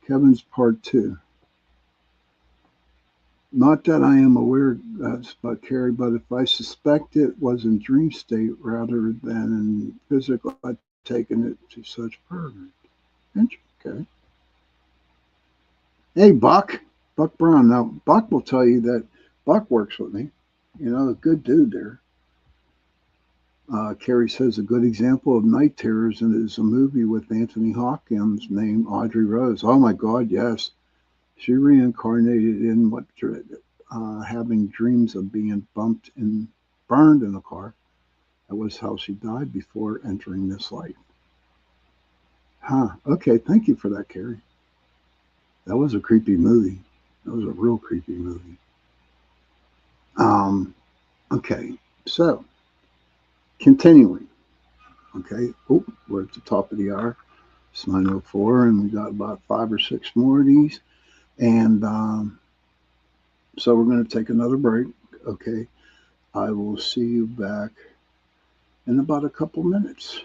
B: Kevin's part 2. Not that I am aware that's about Carrie, but if I suspect it was in dream state rather than in physical, I've taken it to such pervert. Okay. Hey, Buck Brown. Now, Buck will tell you that Buck works with me. You know, a good dude there. Carrie says a good example of night terrors is a movie with Anthony Hopkins named Audrey Rose. Oh my God, yes. She reincarnated in what having dreams of being bumped and burned in a car. That was how she died before entering this life. Huh. Okay, thank you for that, Carrie. That was a creepy movie. That was a real creepy movie. Okay, so continuing. Okay, we're at the top of the hour. It's 9:04, and we got about 5 or 6 more of these. And so we're going to take another break. Okay, I will see you back in about a couple minutes.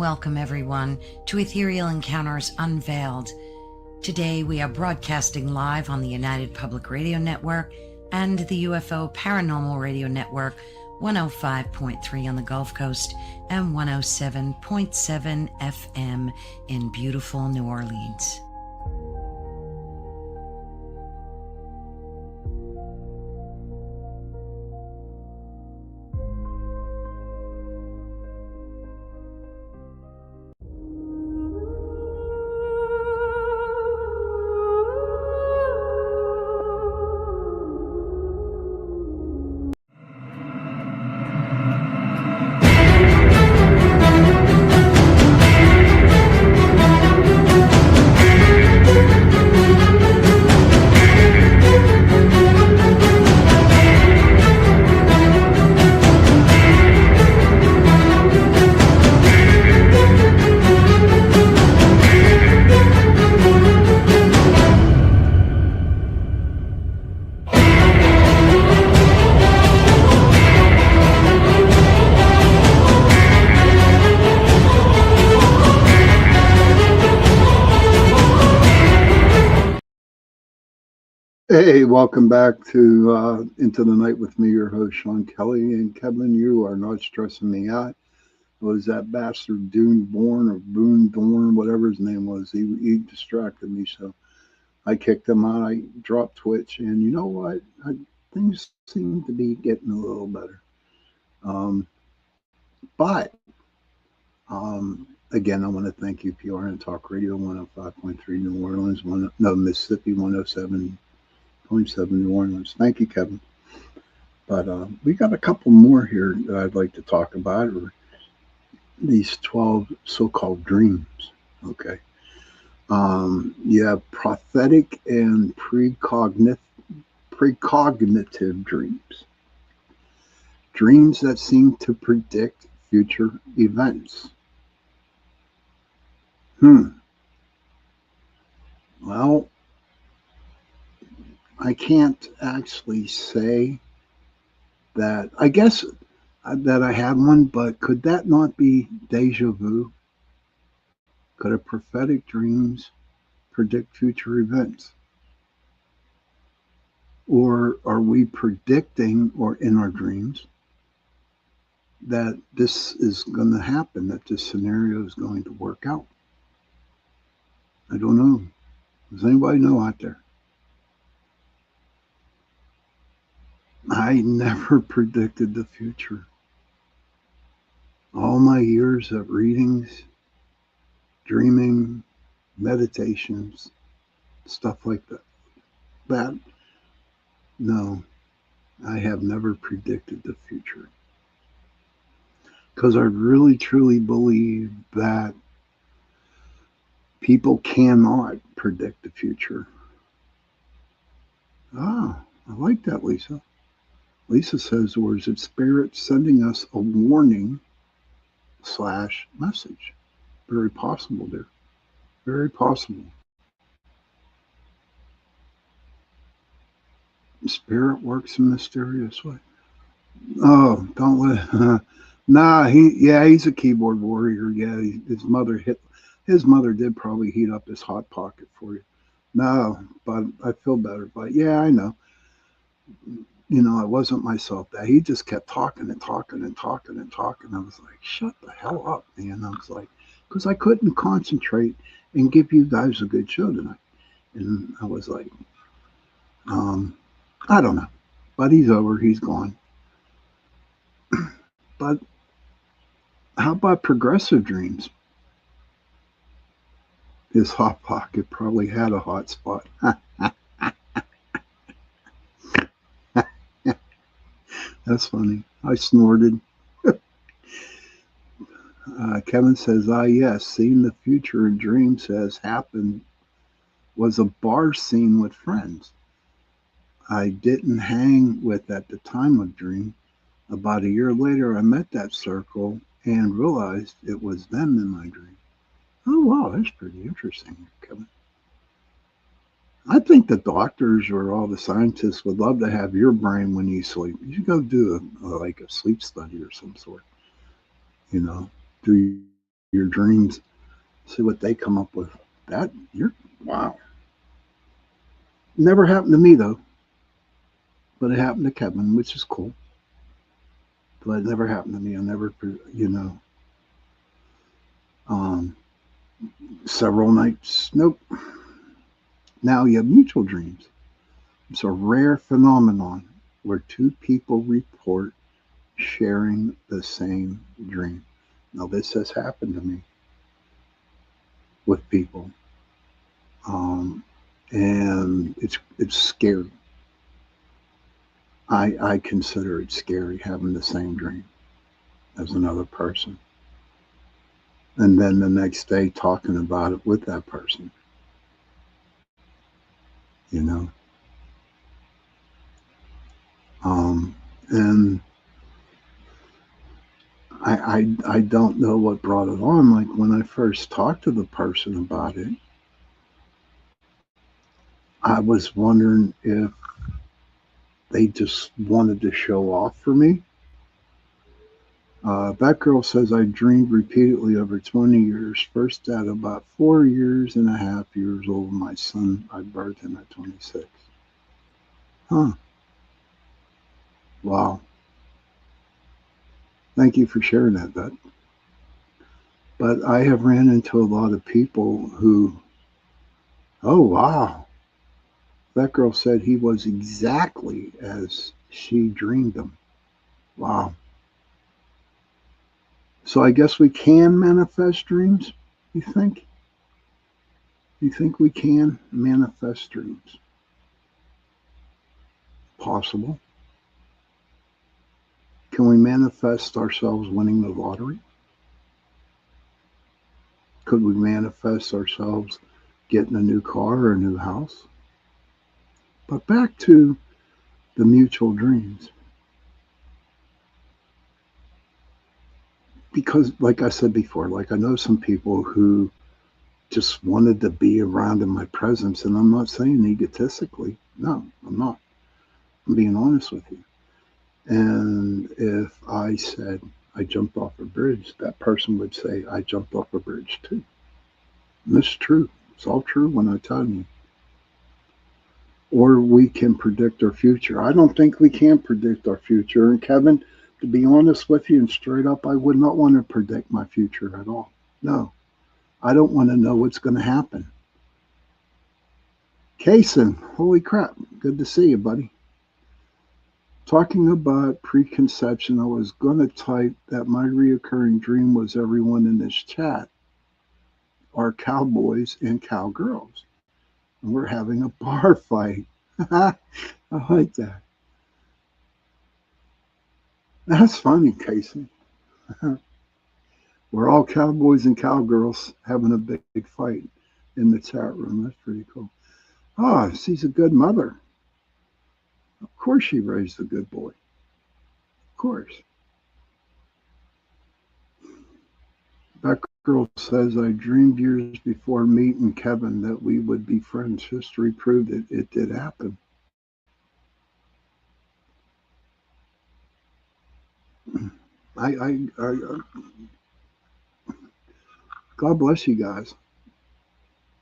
D: welcome everyone to Ethereal Encounters Unveiled. Today we are broadcasting live on the United Public Radio Network and the UFO Paranormal Radio Network, 105.3 on the Gulf Coast and 107.7 FM in beautiful New Orleans.
B: Hey, welcome back to Into the Night with me, your host, Sean Kelly. And Kevin, you are not stressing me out. Was that bastard Boone Dorn, whatever his name was? He distracted me, so I kicked him out. I dropped Twitch, and you know what? Things seem to be getting a little better. But again, I want to thank you, PRN Talk Radio, 105.3 New Orleans, Mississippi, 107.7 New Orleans. Thank you, Kevin. But we got a couple more here that I'd like to talk about, or these 12 so-called dreams. Okay. You have prophetic and precognitive dreams. Dreams that seem to predict future events. Well, I can't actually say that. I guess that I have one, but could that not be deja vu? Could a prophetic dreams predict future events? Or are we predicting, or in our dreams, that this is going to happen, that this scenario is going to work out? I don't know. Does anybody know out there? I never predicted the future. All my years of readings, dreaming, meditations, stuff like that, no, I have never predicted the future. Because I really, truly believe that people cannot predict the future. I like that, Lisa. Lisa says, or is it spirit sending us a warning / message? Very possible, dear. Very possible. Spirit works in a mysterious way. Oh, don't let. Nah, he's a keyboard warrior. Yeah, his mother did probably heat up his hot pocket for you. No, but I feel better. But yeah, I know. You know, I wasn't myself. That he just kept talking and talking and talking and talking. I was like, shut the hell up, man. I was like, because I couldn't concentrate and give you guys a good show tonight. And I was like, I don't know. But he's over. He's gone. But how about progressive dreams? His hot pocket probably had a hot spot. That's funny. I snorted. Kevin says, yes, seeing the future in dreams has happened was a bar scene with friends I didn't hang with at the time of dream. About a year later, I met that circle and realized it was them in my dream. Oh, wow, that's pretty interesting, Kevin. I think the doctors or all the scientists would love to have your brain when you sleep. You should go do a sleep study or some sort. You know, do your dreams, see what they come up with. Wow. Never happened to me though, but it happened to Kevin, which is cool. But it never happened to me. I never, um, several nights. Nope. Now you have mutual dreams. It's a rare phenomenon where two people report sharing the same dream. Now this has happened to me with people, and it's scary. I consider it scary having the same dream as another person, and then the next day talking about it with that person. You know, and I don't know what brought it on. Like when I first talked to the person about it, I was wondering if they just wanted to show off for me. That girl says I dreamed repeatedly over 20 years. First at about 4 years and a half years old. My son, I birthed him at 26. Huh. Wow. Thank you for sharing that, Beth. But I have ran into a lot of people who, oh, wow. That girl said he was exactly as she dreamed him. Wow. So I guess we can manifest dreams, you think? You think we can manifest dreams? Possible. Can we manifest ourselves winning the lottery? Could we manifest ourselves getting a new car or a new house? But back to the mutual dreams. Because, like I said before, like I know some people who just wanted to be around in my presence, and I'm not saying egotistically. No, I'm not. I'm being honest with you. And if I said I jumped off a bridge, that person would say I jumped off a bridge too. And it's true. It's all true when I tell you. Or we can predict our future. I don't think we can predict our future. And Kevin, to be honest with you and straight up, I would not want to predict my future at all. No, I don't want to know what's going to happen. Kason, holy crap. Good to see you, buddy. Talking about preconception, I was going to type that my reoccurring dream was everyone in this chat are cowboys and cowgirls. And we're having a bar fight. I like that. That's funny, Casey. We're all cowboys and cowgirls having a big fight in the chat room. That's pretty cool. Oh, she's a good mother. Of course she raised a good boy. Of course. That girl says, I dreamed years before meeting Kevin that we would be friends. History proved it. It did happen. God bless you guys.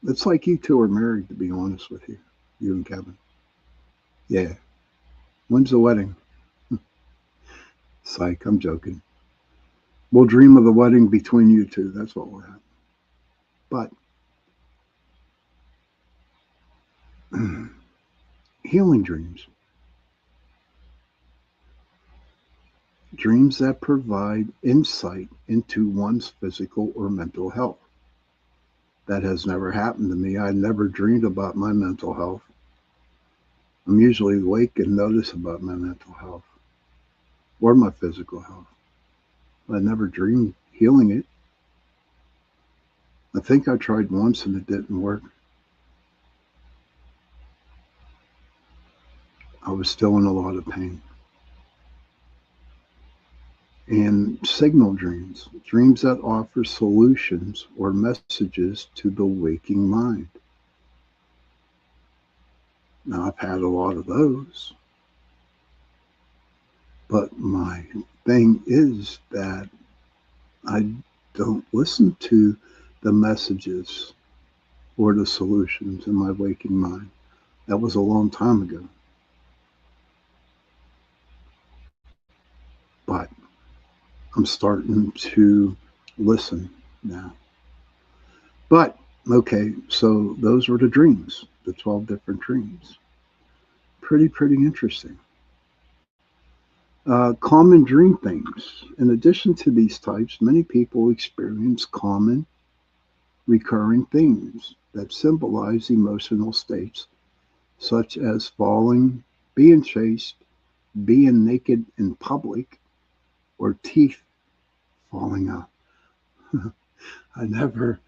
B: It's like you two are married, to be honest with you, you and Kevin. Yeah. When's the wedding? Psych, I'm joking. We'll dream of the wedding between you two. That's what will happen. But healing dreams. Dreams that provide insight into one's physical or mental health. That has never happened to me. I never dreamed about my mental health. I'm usually awake and notice about my mental health or my physical health. I never dreamed healing it. I think I tried once and it didn't work. I was still in a lot of pain. And signal dreams, dreams that offer solutions or messages to the waking mind. Now, I've had a lot of those. But my thing is that I don't listen to the messages or the solutions in my waking mind. That was a long time ago. But I'm starting to listen now. But, okay, so those were the dreams, the 12 different dreams. Pretty interesting. Common dream themes. In addition to these types, many people experience common recurring themes that symbolize emotional states such as falling, being chased, being naked in public, or teeth falling out. I never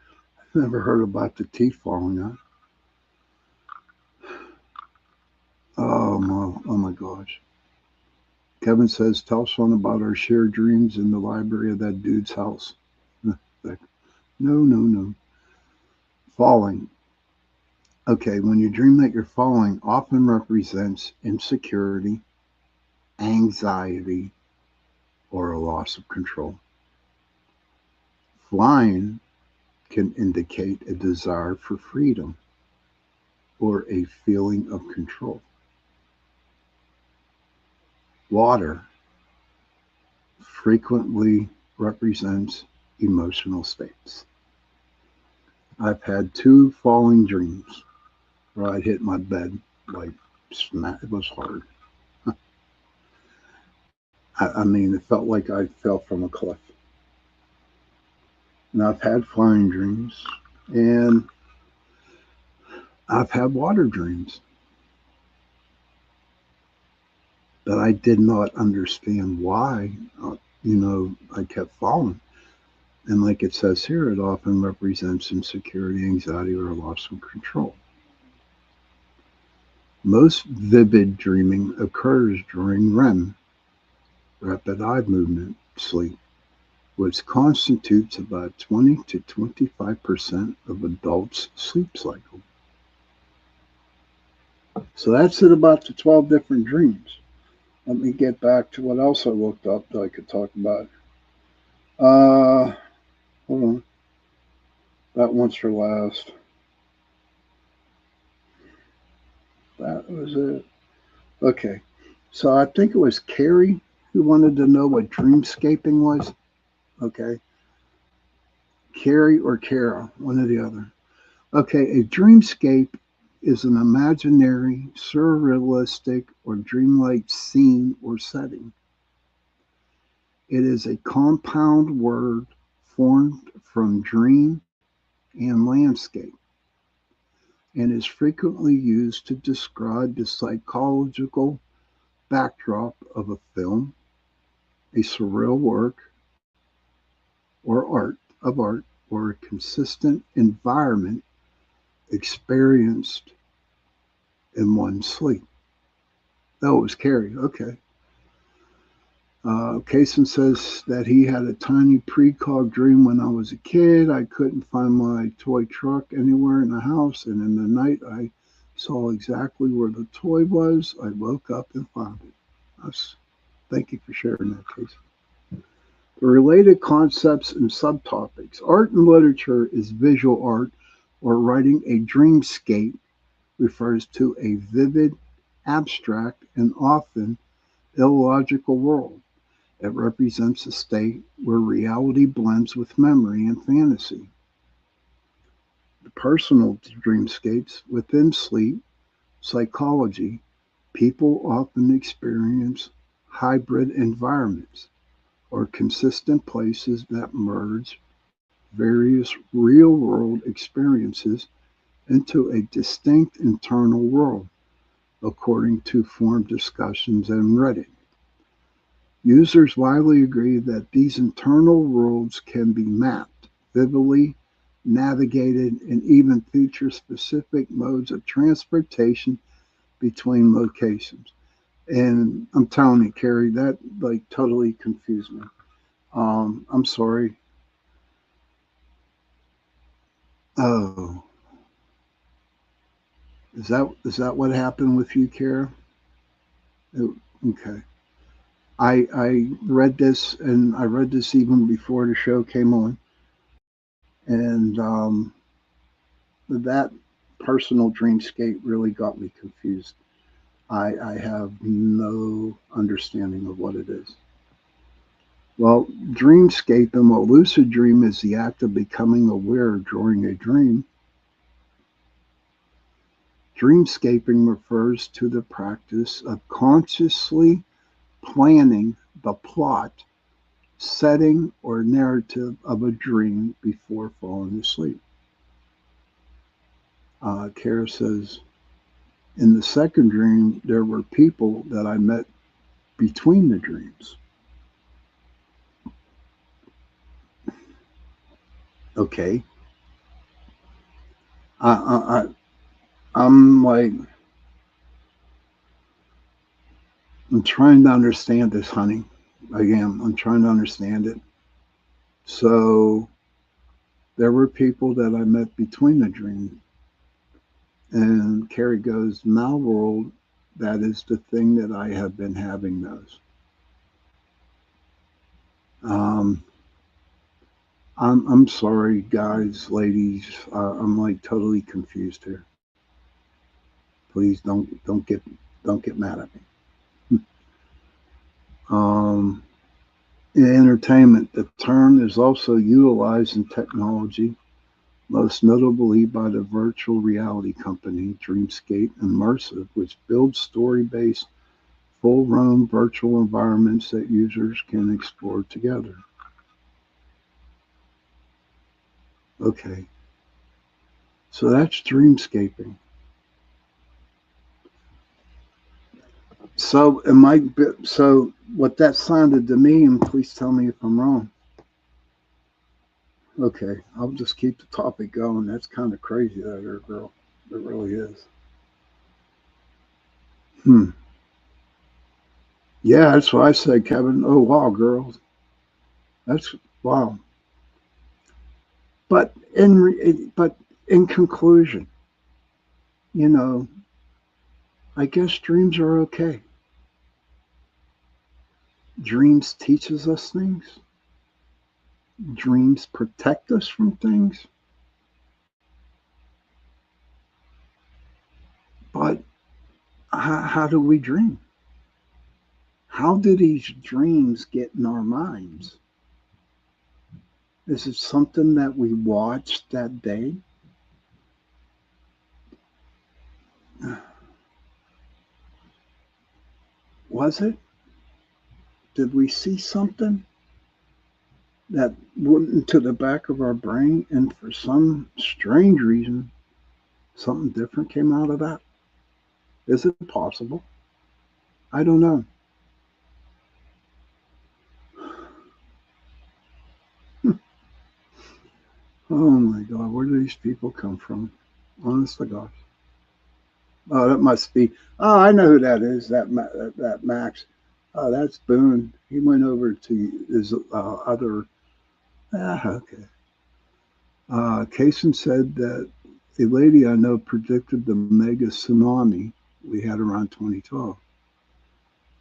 B: heard about the teeth falling out. Oh my gosh. Kevin says, tell Sean about our shared dreams in the library of that dude's house. No. Falling. Okay, when you dream that you're falling, often represents insecurity, anxiety, or a loss of control. Flying can indicate a desire for freedom or a feeling of control. Water frequently represents emotional states. I've had 2 falling dreams where I'd hit my bed like smack. It was hard. I mean, it felt like I fell from a cliff. And I've had flying dreams, and I've had water dreams that I did not understand why, I kept falling. And like it says here, it often represents insecurity, anxiety, or a loss of control. Most vivid dreaming occurs during REM, rapid eye movement sleep, which constitutes about 20 to 25% of adults' sleep cycle. So that's it about the 12 different dreams. Let me get back to what else I looked up that I could talk about. Hold on. That one's for last. That was it. Okay. So I think it was Carrie who wanted to know what dreamscaping was. Okay. Carrie or Kara, one or the other. Okay, a dreamscape is an imaginary, surrealistic, or dreamlike scene or setting. It is a compound word formed from dream and landscape and is frequently used to describe the psychological backdrop of a film, a surreal work or art, or a consistent environment experienced in one's sleep. That was Carrie. Okay. Kaysen says that he had a tiny precog dream when I was a kid. I couldn't find my toy truck anywhere in the house, and in the night I saw exactly where the toy was. I woke up and found it. Thank you for sharing that, Kaysen. The related concepts and subtopics. Art and literature is visual art, or writing a dreamscape refers to a vivid, abstract, and often illogical world. It represents a state where reality blends with memory and fantasy. The personal dreamscapes within sleep psychology, people often experience hybrid environments or consistent places that merge various real world experiences into a distinct internal world, according to forum discussions and Reddit. Users widely agree that these internal worlds can be mapped, vividly navigated, and even feature specific modes of transportation between locations. And I'm telling you, Carrie, that like totally confused me. I'm sorry. Oh, is that what happened with you, Kara? Okay. I read this, and I read this even before the show came on. And that personal dreamscape really got me confused. I have no understanding of what it is. Well, dreamscaping, well, lucid dream is the act of becoming aware during a dream. Dreamscaping refers to the practice of consciously planning the plot, setting, or narrative of a dream before falling asleep. Kara says, in the second dream, there were people that I met between the dreams. Okay. I'm like, I'm trying to understand this, honey. Again, I'm trying to understand it. So there were people that I met between the dreams. And Carrie goes, now world, that is the thing that I have been having those. Um, I'm sorry, guys, ladies. I'm like totally confused here. Please don't get mad at me. In entertainment, the term is also utilized in technology, most notably by the virtual reality company Dreamscape Immersive, which builds story-based, full-room virtual environments that users can explore together. Okay, so that's dreamscaping. So, so what that sounded to me, and please tell me if I'm wrong. Okay, I'll just keep the topic going. That's kind of crazy, that there, girl. It really is. Hmm. Yeah, that's what I said, Kevin. Oh wow, girls. That's wow. But in conclusion, you know, I guess dreams are okay. Dreams teaches us things. Dreams protect us from things. But how do we dream? How do these dreams get in our minds? Is it something that we watched that day? Was it? Did we see something that went into the back of our brain and for some strange reason, something different came out of that? Is it possible? I don't know. Oh my God, where do these people come from? Honest to gosh. Oh, that must be. Oh, I know who that is. That Max. Oh, that's Boone. He went over to his other. Ah, okay. Kaysen said that a lady I know predicted the mega tsunami we had around 2012.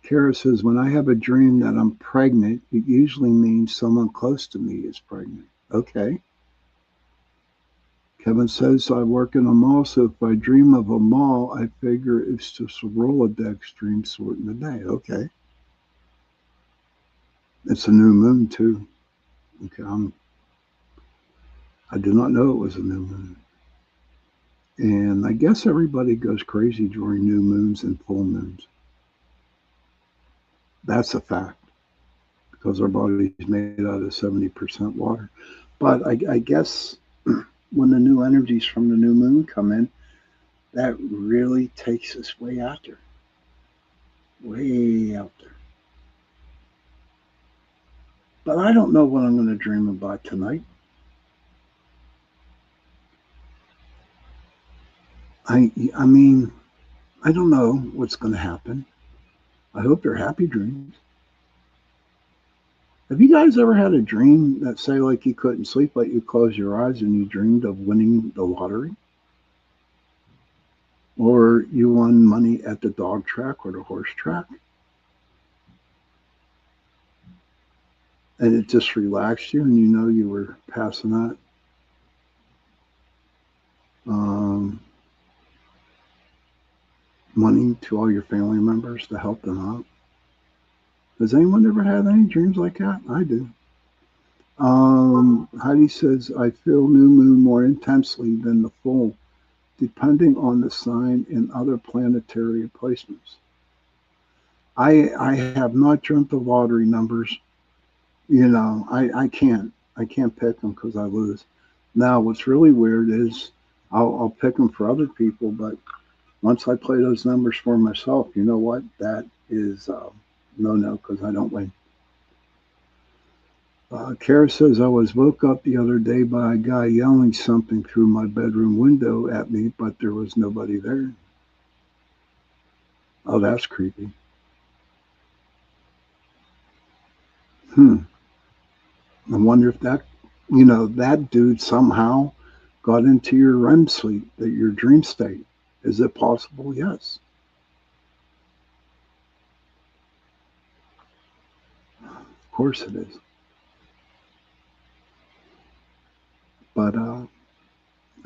B: Kara says, when I have a dream that I'm pregnant, it usually means someone close to me is pregnant. Okay. Kevin says, I work in a mall, so if I dream of a mall, I figure it's just a Rolodex dream sorting the day. Okay. It's a new moon, too. Okay. I did not know it was a new moon. And I guess everybody goes crazy during new moons and full moons. That's a fact because our body is made out of 70% water. But I guess when the new energies from the new moon come in, that really takes us way out there. Way out there. But I don't know what I'm going to dream about tonight. I mean, I don't know what's going to happen. I hope they're happy dreams. Have you guys ever had a dream that say like you couldn't sleep, but you closed your eyes and you dreamed of winning the lottery? Or you won money at the dog track or the horse track? And it just relaxed you and you know you were passing out money to all your family members to help them out. Has anyone ever had any dreams like that? I do. Heidi says, I feel new moon more intensely than the full, depending on the sign and other planetary placements. I have not dreamt the lottery numbers. I can't pick them because I lose. Now, what's really weird is I'll pick them for other people, but once I play those numbers for myself, you know what? That is no, because I don't win. Kara says, I was woke up the other day by a guy yelling something through my bedroom window at me, but there was nobody there. Oh, that's creepy. I wonder if that dude somehow got into your REM sleep, your dream state. Is it possible? Yes. Of course it is. But I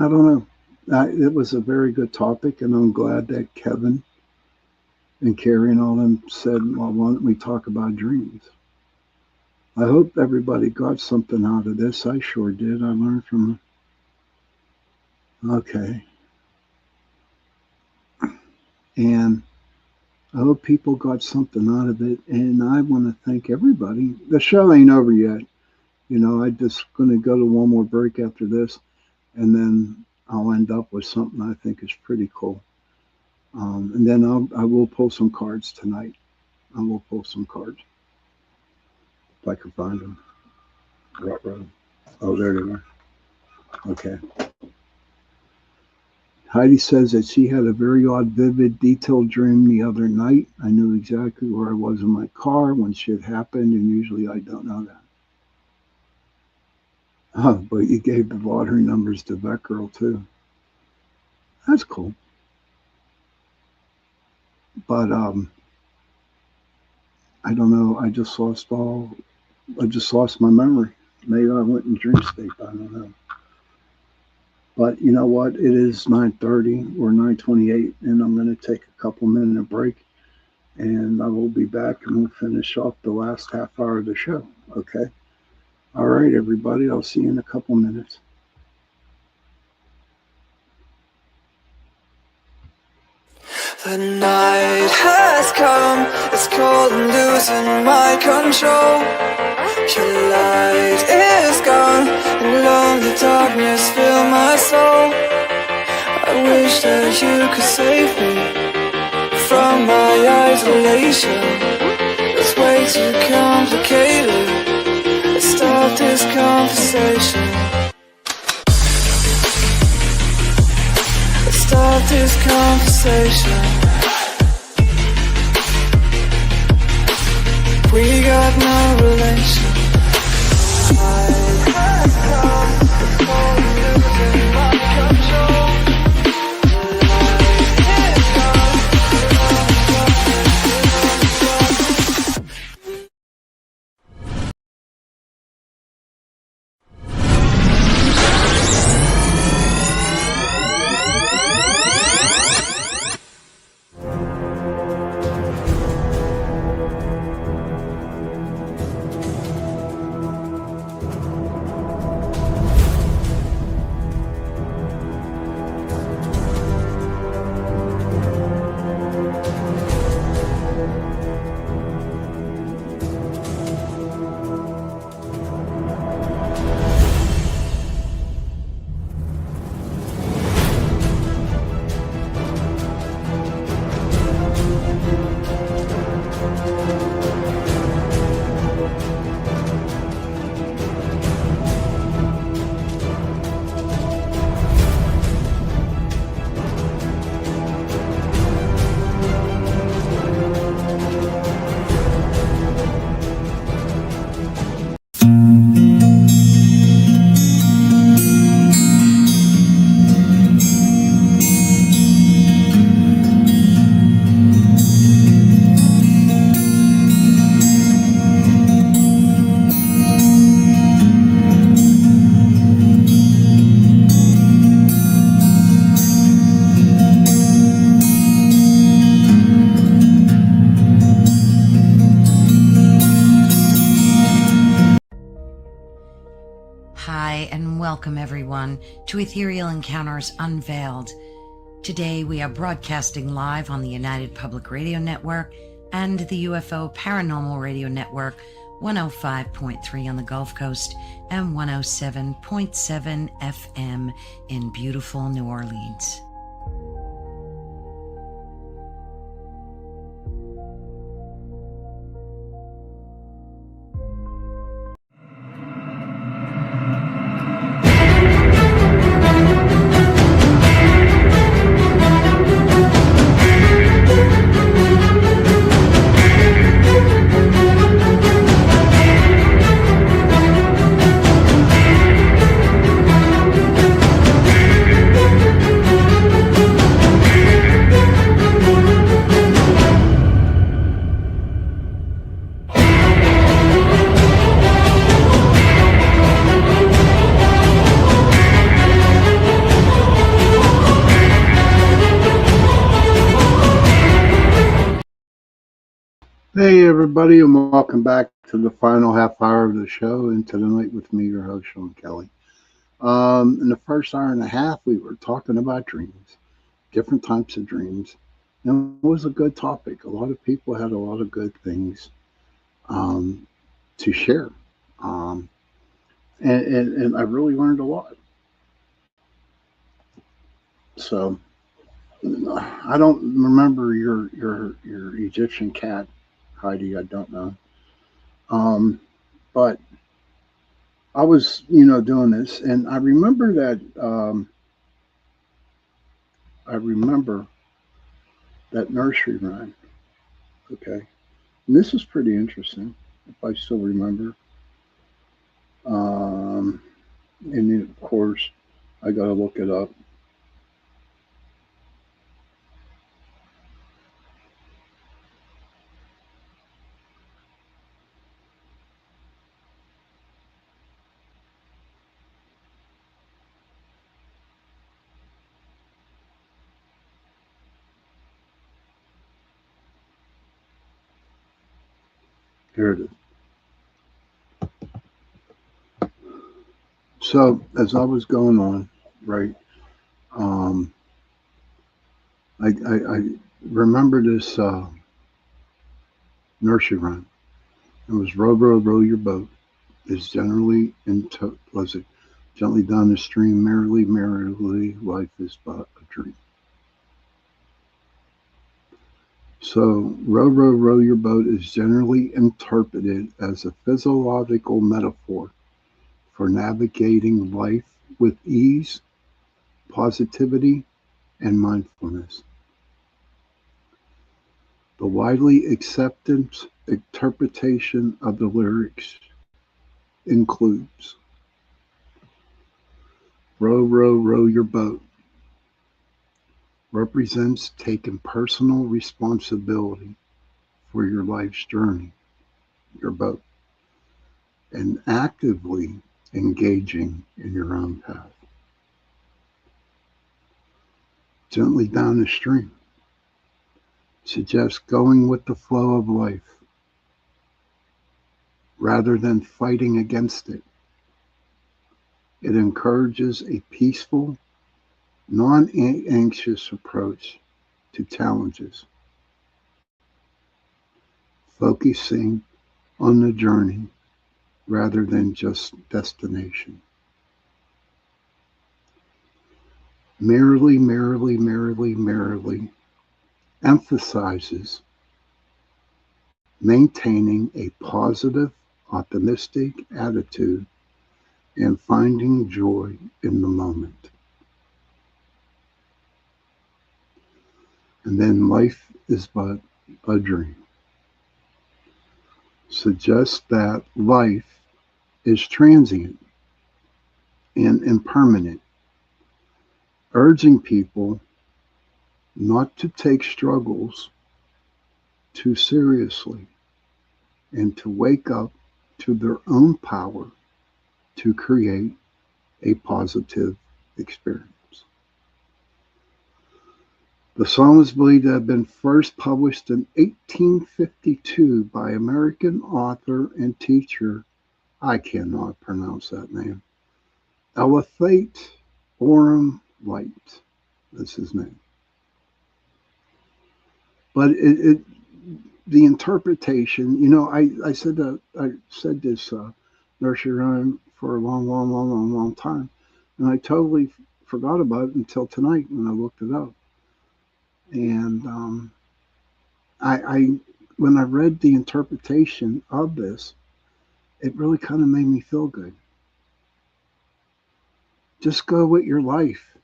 B: don't know. It was a very good topic, and I'm glad that Kevin and Carrie and all them said, well, why don't we talk about dreams? I hope everybody got something out of this. I sure did. I learned from it. Okay. And I hope people got something out of it. And I want to thank everybody. The show ain't over yet. I'm just going to go to one more break after this, and then I'll end up with something I think is pretty cool. And then I will pull some cards tonight. I will pull some cards. If I can find them. Oh, there they are. Okay. Heidi says that she had a very odd, vivid, detailed dream the other night. I knew exactly where I was in my car when shit happened, and usually I don't know that. Oh, but you gave the lottery numbers to that girl too. That's cool. But I don't know. I just lost my memory. Maybe I went in dream state. I don't know. But you know what? It is 9:30 or 9:28, and I'm going to take a couple minute break, and I will be back, and we'll finish off the last half hour of the show. Okay. All right, everybody. I'll see you in a couple minutes.
A: The night has come, it's cold and losing my control. Your light is gone, and lonely darkness fill my soul. I wish that you could save me from my isolation. It's way too complicated. Let's start this conversation. Let's start this conversation. We got no relation. I have come, it's all losing my control.
D: Hi, and welcome everyone to Ethereal Encounters Unveiled. Today we are broadcasting live on the United Public Radio Network and the UFO Paranormal Radio Network, 105.3 on the Gulf Coast and 107.7 FM in beautiful New Orleans.
B: Hey, everybody, and welcome back to the final half hour of the show, Into the Night with me, your host, Sean Kelly. In the first hour and a half, we were talking about dreams, different types of dreams. And it was a good topic. A lot of people had a lot of good things to share. And I really learned a lot. So I don't remember your Egyptian cat, Heidi. I don't know. But I was, doing this, and I remember that. I remember that nursery rhyme. Okay, and this is pretty interesting, if I still remember. And then, of course, I got to look it up. Here it is. So as I was going on, right, I remember this nursery rhyme. It was row, row, row your boat is generally was it gently down the stream, merrily, merrily, life is but a dream. So row, row, row your boat is generally interpreted as a physiological metaphor for navigating life with ease, positivity, and mindfulness. The widely accepted interpretation of the lyrics includes row, row, row your boat represents taking personal responsibility for your life's journey, your boat, and actively engaging in your own path. Gently down the stream suggests going with the flow of life rather than fighting against it. It encourages a peaceful, non-anxious approach to challenges, focusing on the journey rather than just destination. Merrily, merrily, merrily, merrily emphasizes maintaining a positive, optimistic attitude and finding joy in the moment. And then life is but a dream. Suggests that life is transient and impermanent, urging people not to take struggles too seriously and to wake up to their own power to create a positive experience. The song is believed to have been first published in 1852 by American author and teacher, I cannot pronounce that name, Elephate Orem Light. That's his name. But the interpretation, I said that I said this nursery rhyme for a long time, and I totally forgot about it until tonight when I looked it up. And I when I read the interpretation of this, it really kind of made me feel good. Just go with your life.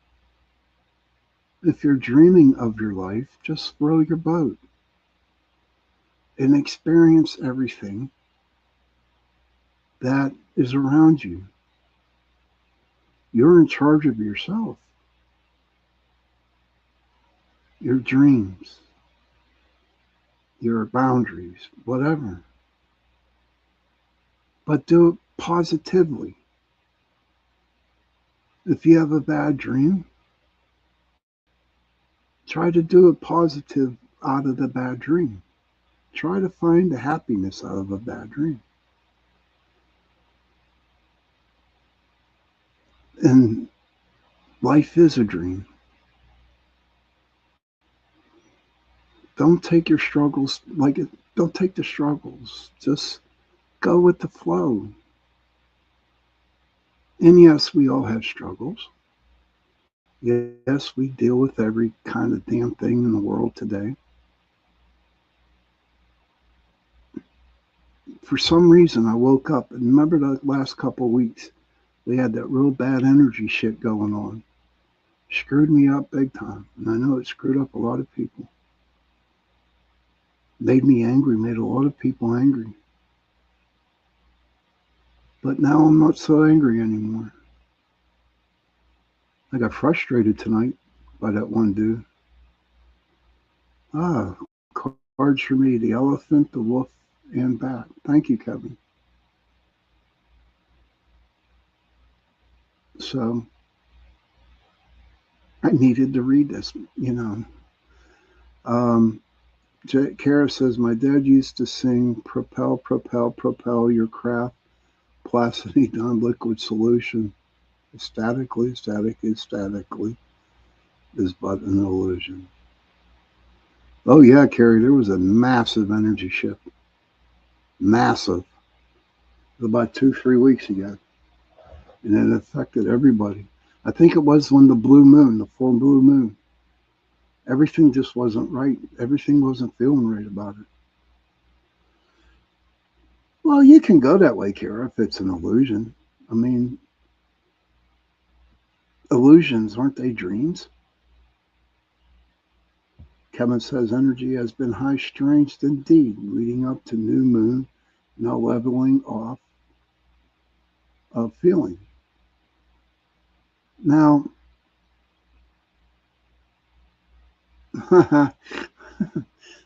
B: If you're dreaming of your life, just row your boat and experience everything that is around you. You're in charge of yourself, your dreams, your boundaries, whatever. But do it positively. If you have a bad dream, try to do it positive out of the bad dream. Try to find the happiness out of a bad dream. And life is a dream. Don't take your struggles like it. Don't take the struggles. Just go with the flow. And yes, we all have struggles. Yes, we deal with every kind of damn thing in the world today. For some reason, I woke up and remember the last couple of weeks, we had that real bad energy shit going on. Screwed me up big time. And I know it screwed up a lot of people. Made me angry, made a lot of people angry. But now I'm not so angry anymore. I got frustrated tonight by that one dude. Cards for me, the elephant, the wolf, and bat. Thank you, Kevin. So I needed to read this, Kara says, my dad used to sing, propel, propel, propel your craft, placidly on liquid solution. Statically, statically is but an illusion. Oh yeah, Carrie, there was a massive energy shift. Massive. About 2-3 weeks ago. And it affected everybody. I think it was when the full blue moon, everything just wasn't right. Everything wasn't feeling right about it. Well, you can go that way, Kara, if it's an illusion. I mean, illusions, aren't they dreams? Kevin says energy has been high strength indeed, leading up to new moon, now leveling off of feeling. Now,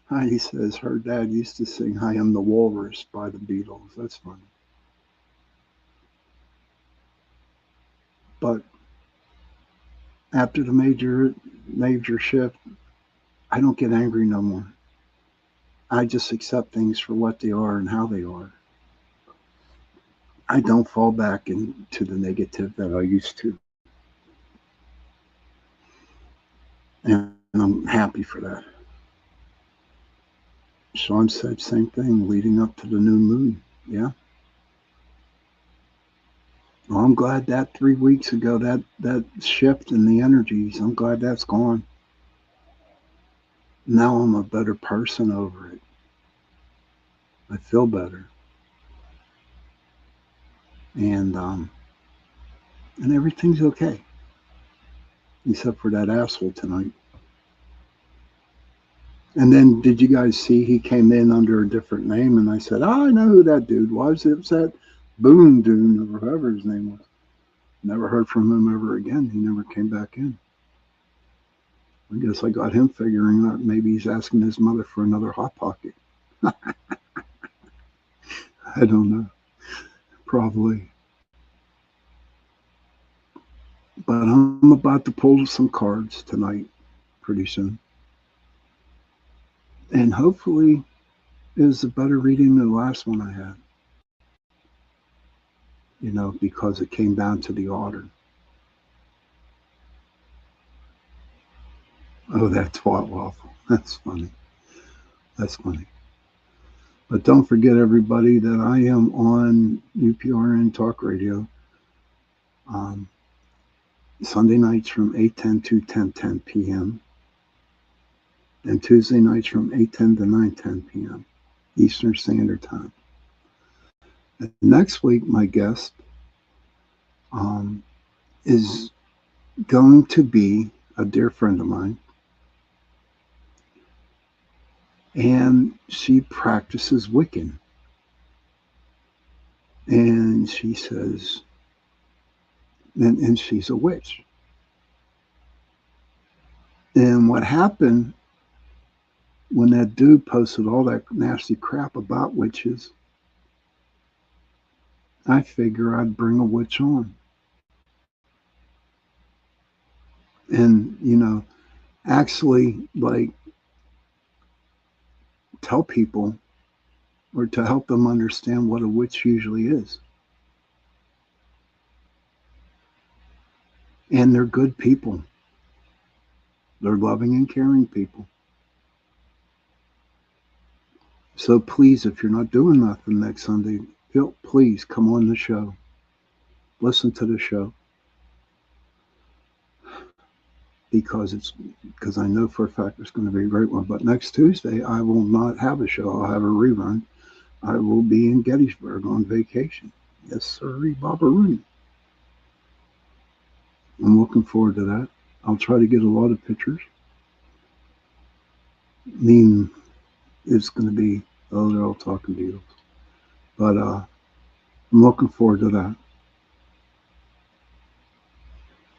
B: Heidi says her dad used to sing I Am the Walrus by the Beatles. That's funny. But after the major shift, I don't get angry no more. I just accept things for what they are and how they are. I don't fall back into the negative that I used to. And I'm happy for that. Sean said same thing leading up to the new moon. Yeah. Well, I'm glad that 3 weeks ago, that shift in the energies, I'm glad that's gone. Now I'm a better person over it. I feel better. And everything's okay. Except for that asshole tonight. And then did you guys see he came in under a different name? And I said, I know who that dude was. It was that Boone Dune or whoever his name was. Never heard from him ever again. He never came back in. I guess I got him figuring out maybe he's asking his mother for another Hot Pocket. I don't know. Probably. But I'm about to pull some cards tonight, pretty soon. And hopefully it was a better reading than the last one I had. Because it came down to the order. Oh, that twat waffle. That's funny. That's funny. But don't forget, everybody, that I am on UPRN Talk Radio um, Sunday nights from 8:10 to 10:10 p.m. and Tuesday nights from 8:10 to 9:10 p.m. Eastern Standard Time. And next week, my guest um, is going to be a dear friend of mine, and she practices Wiccan. And she says, and she's a witch. And what happened when that dude posted all that nasty crap about witches, I figure I'd bring a witch on. And, actually, like, tell people or to help them understand what a witch usually is. And they're good people. They're loving and caring people. So please, if you're not doing nothing next Sunday, please come on the show. Listen to the show. Because I know for a fact it's going to be a great one. But next Tuesday, I will not have a show. I'll have a rerun. I will be in Gettysburg on vacation. Yes, sir, Baba Rooney. I'm looking forward to that. I'll try to get a lot of pictures. I mean, it's going to be, they're all talking deals. But I'm looking forward to that.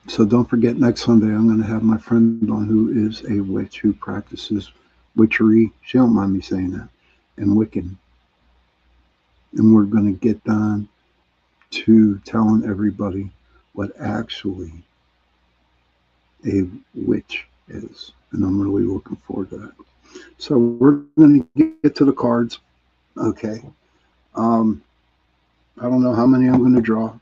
B: So don't forget, next Sunday, I'm going to have my friend on who is a witch who practices witchery. She don't mind me saying that. And Wiccan. And we're going to get down to telling everybody what actually a witch is. And I'm really looking forward to that. So we're going to get to the cards. Okay. I don't know how many I'm going to draw.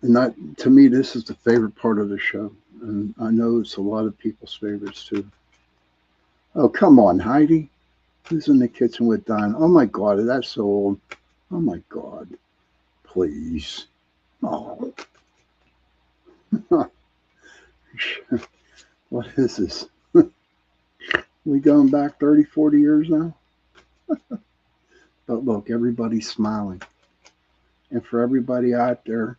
B: And that, to me, this is the favorite part of the show. And I know it's a lot of people's favorites too. Oh, come on, Heidi. Who's in the kitchen with Don? Oh my God, that's so old. Oh my God. Please. Oh. What is this? We going back 30, 40 years now? But look, everybody's smiling. And for everybody out there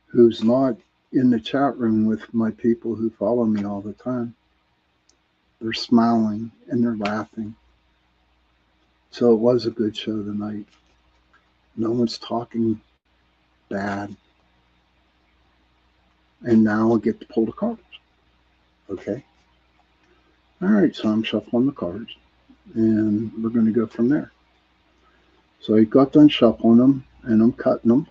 B: who's not in the chat room with my people who follow me all the time, they're smiling and they're laughing. So it was a good show tonight. No one's talking bad. And now I'll get to pull the cards. Okay? All right, so I'm shuffling the cards. And we're going to go from there. So I got done shuffling them, and I'm cutting them.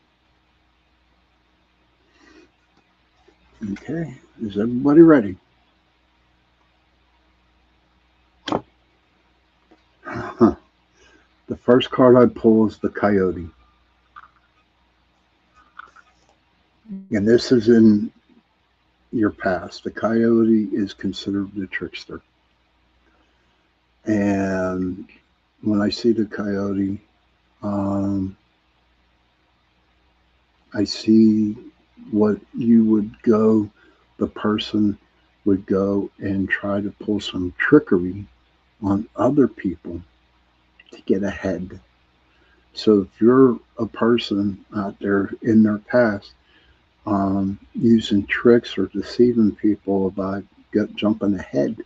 B: Okay, is everybody ready? The first card I pull is the Coyote. And this is in your past. The Coyote is considered the trickster. And when I see the Coyote, I see what you would go, the person would go and try to pull some trickery on other people to get ahead. So if you're a person out there in their past using tricks or deceiving people about jumping ahead,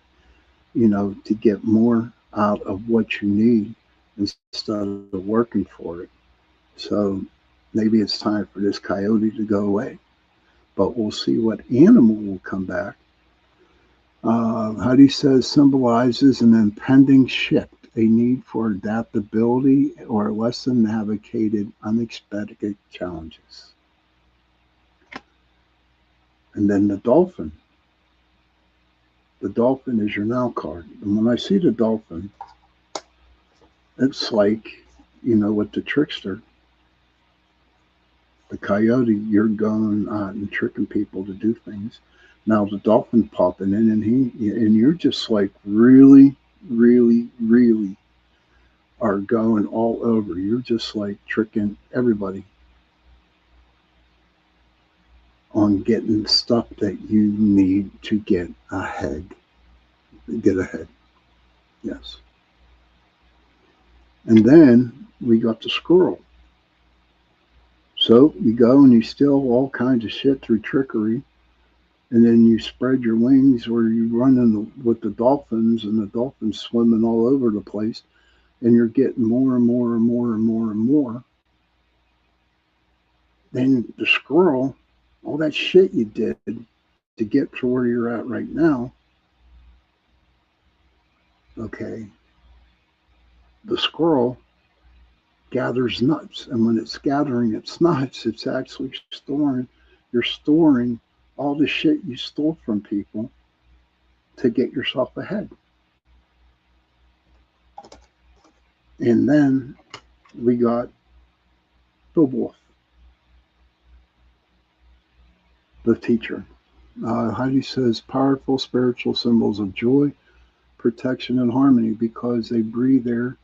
B: to get more out of what you need instead of working for it. So maybe it's time for this Coyote to go away. But we'll see what animal will come back. Heidi says symbolizes an impending shift, a need for adaptability or less than navigated unexpected challenges. And then the Dolphin. The Dolphin is your now card. And when I see the Dolphin, it's like, with the trickster, the Coyote, you're going out and tricking people to do things. Now the dolphin popping in, and you're just like really, really, really are going all over. You're just like tricking everybody on getting stuff that you need to get ahead. Get ahead. Yes. And then we got the squirrel. So you go and you steal all kinds of shit through trickery, and then you spread your wings or you run with the dolphins, and the dolphins swimming all over the place, and you're getting more and more and more and more and more. Then the squirrel, all that shit you did to get to where you're at right now, okay, the squirrel gathers nuts. And when it's gathering its nuts, it's actually you're storing all the shit you stole from people to get yourself ahead. And then we got the wolf, the teacher. Heidi says powerful spiritual symbols of joy, protection, and harmony because they breathe air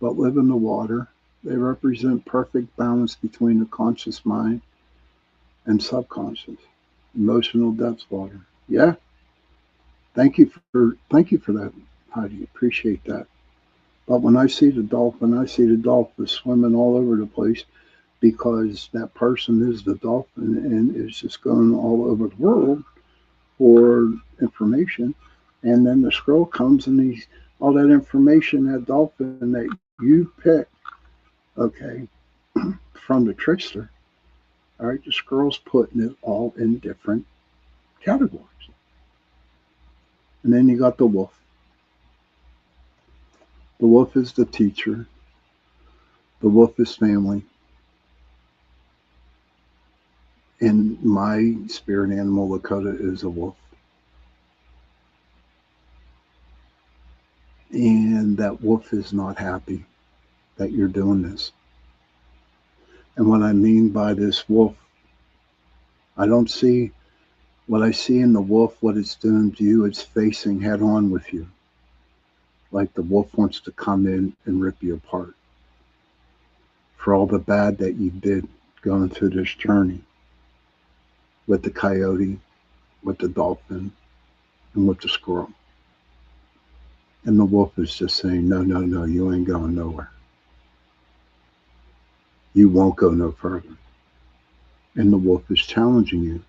B: but live in the water. They represent perfect balance between the conscious mind and subconscious, emotional depth water. Yeah, thank you for that, Heidi. Appreciate that. But when I see the dolphin swimming all over the place because that person is the dolphin and is just going all over the world for information. And then the squirrel comes and he's all that information, that dolphin that you picked, okay, from the trickster. All right, the squirrel's putting it all in different categories. And then you got the wolf. The wolf is the teacher. The wolf is family. And my spirit animal, Lakota, is a wolf. And that wolf is not happy that you're doing this. And what I mean by this wolf, I don't see what I see in the wolf, what it's doing to you, it's facing head on with you. Like the wolf wants to come in and rip you apart for all the bad that you did going through this journey with the coyote, with the dolphin, and with the squirrel. And the wolf is just saying, no, no, no, you ain't going nowhere. You won't go no further. And the wolf is challenging you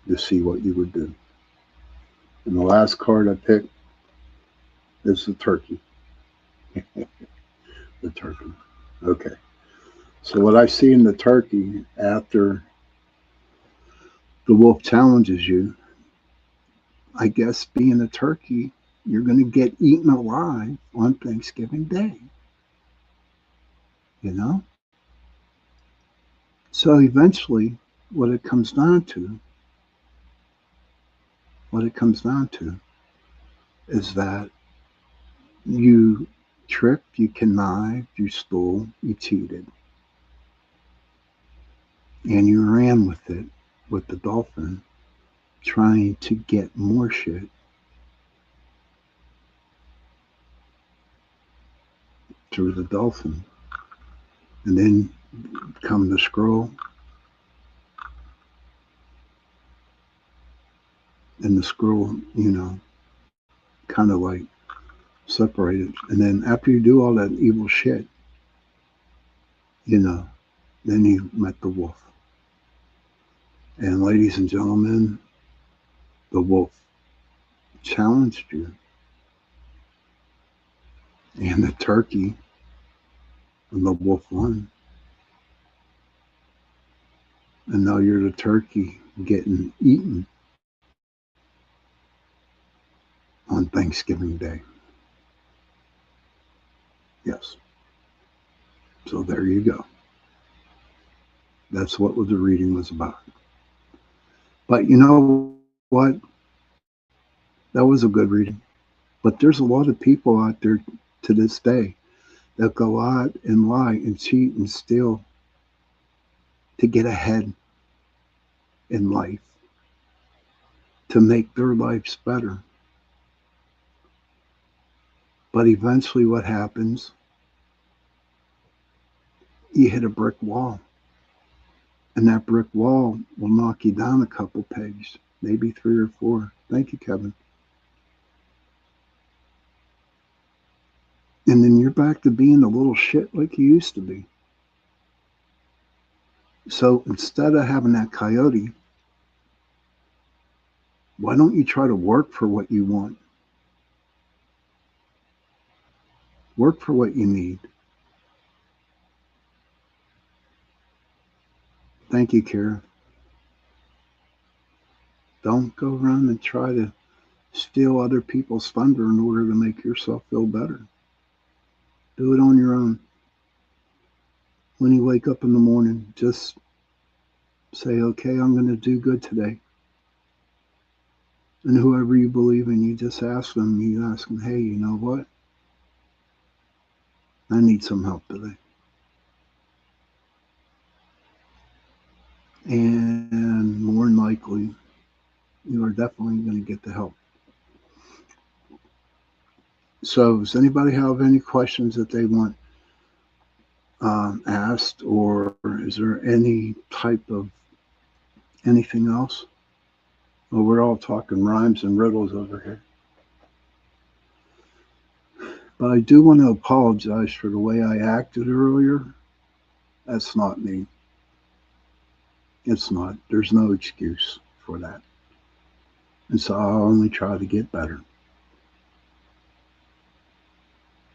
B: to see what you would do. And the last card I picked is the turkey. The turkey. Okay. So what I see in the turkey after the wolf challenges you, I guess being a turkey, you're going to get eaten alive on Thanksgiving Day. You know? So eventually, what it comes down to is that you tricked, you connived, you stole, you cheated. And you ran with it, with the dolphin, trying to get more shit. Through the dolphin. And then come the squirrel. And the squirrel, kind of like separated. And then after you do all that evil shit, then you met the wolf. And ladies and gentlemen, the wolf challenged you. And the turkey and the wolf won. And now you're the turkey getting eaten on Thanksgiving Day. Yes. So there you go. That's what the reading was about. But you know what? That was a good reading. But there's a lot of people out there to this day that go out and lie and cheat and steal to get ahead in life. to make their lives better. But eventually what happens, you hit a brick wall. And that brick wall will knock you down a couple pegs, maybe 3 or 4. Thank you, Kevin. And then you're back to being a little shit like you used to be. So instead of having that coyote, why don't you try to work for what you want? Work for what you need. Thank you, Kara. Don't go around and try to steal other people's thunder in order to make yourself feel better. Do it on your own. When you wake up in the morning, just say, okay, I'm going to do good today. And whoever you believe in, you just ask them, hey, you know what? I need some help today. And more than likely, you are definitely going to get the help. So does anybody have any questions that they want asked, or is there any type of anything else? Well, we're all talking rhymes and riddles over here. But I do want to apologize for the way I acted earlier. That's not me. It's not. There's no excuse for that. And so I'll only try to get better.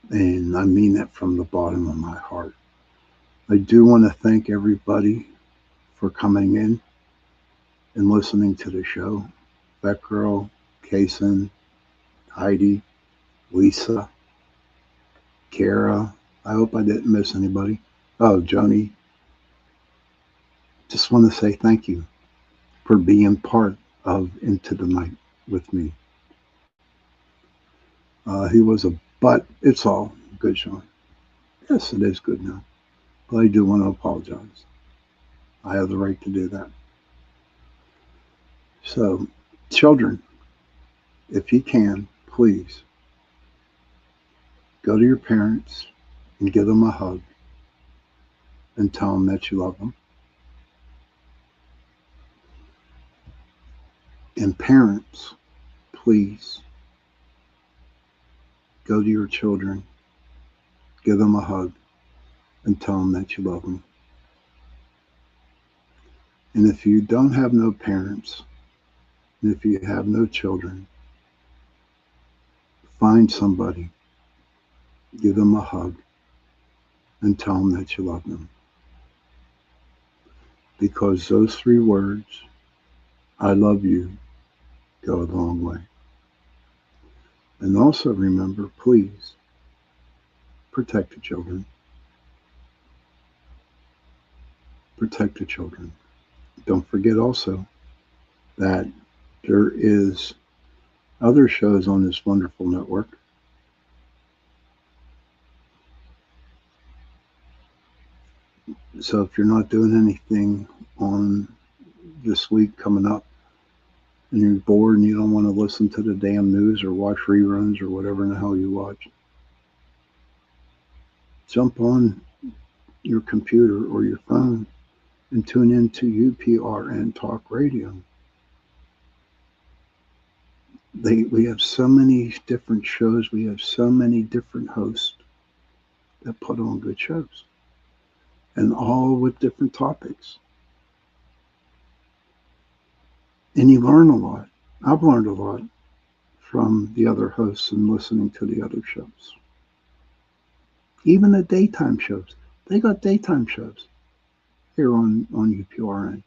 B: And I mean that from the bottom of my heart. I do want to thank everybody for coming in and listening to the show. Batgirl, Kason, Heidi, Lisa, Kara. I hope I didn't miss anybody. Oh, Joni. Just want to say thank you for being part of Into the Night with me. He was a but. It's all good, Sean. Yes, it is good now. But I do want to apologize. I have the right to do that. So, children, if you can, please go to your parents and give them a hug and tell them that you love them. And parents, please go to your children, give them a hug, and tell them that you love them. And if you don't have no parents, and if you have no children, find somebody, give them a hug, and tell them that you love them. Because those 3 words, I love you, go a long way. And also remember, please, protect the children. Protect the children. Don't forget also that there is other shows on this wonderful network. So if you're not doing anything on this week coming up, and you're bored and you don't want to listen to the damn news or watch reruns or whatever in the hell you watch, jump on your computer or your phone and tune into UPRN Talk Radio. We have so many different shows. We have so many different hosts that put on good shows, and all with different topics. And you learn a lot. I've learned a lot from the other hosts and listening to the other shows. Even the daytime shows. They got daytime shows here on UPRN.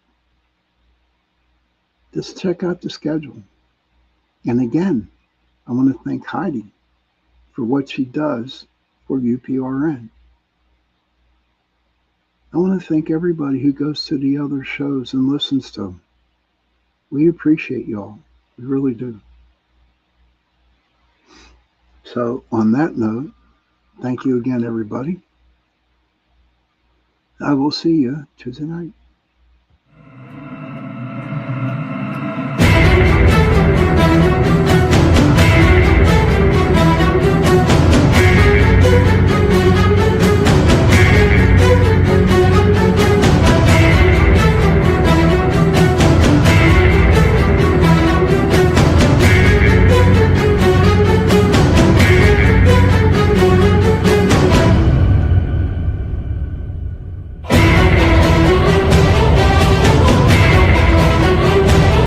B: Just check out the schedule. And again, I want to thank Heidi for what she does for UPRN. I want to thank everybody who goes to the other shows and listens to them. We appreciate y'all. We really do. So on that note, thank you again, everybody. I will see you Tuesday night.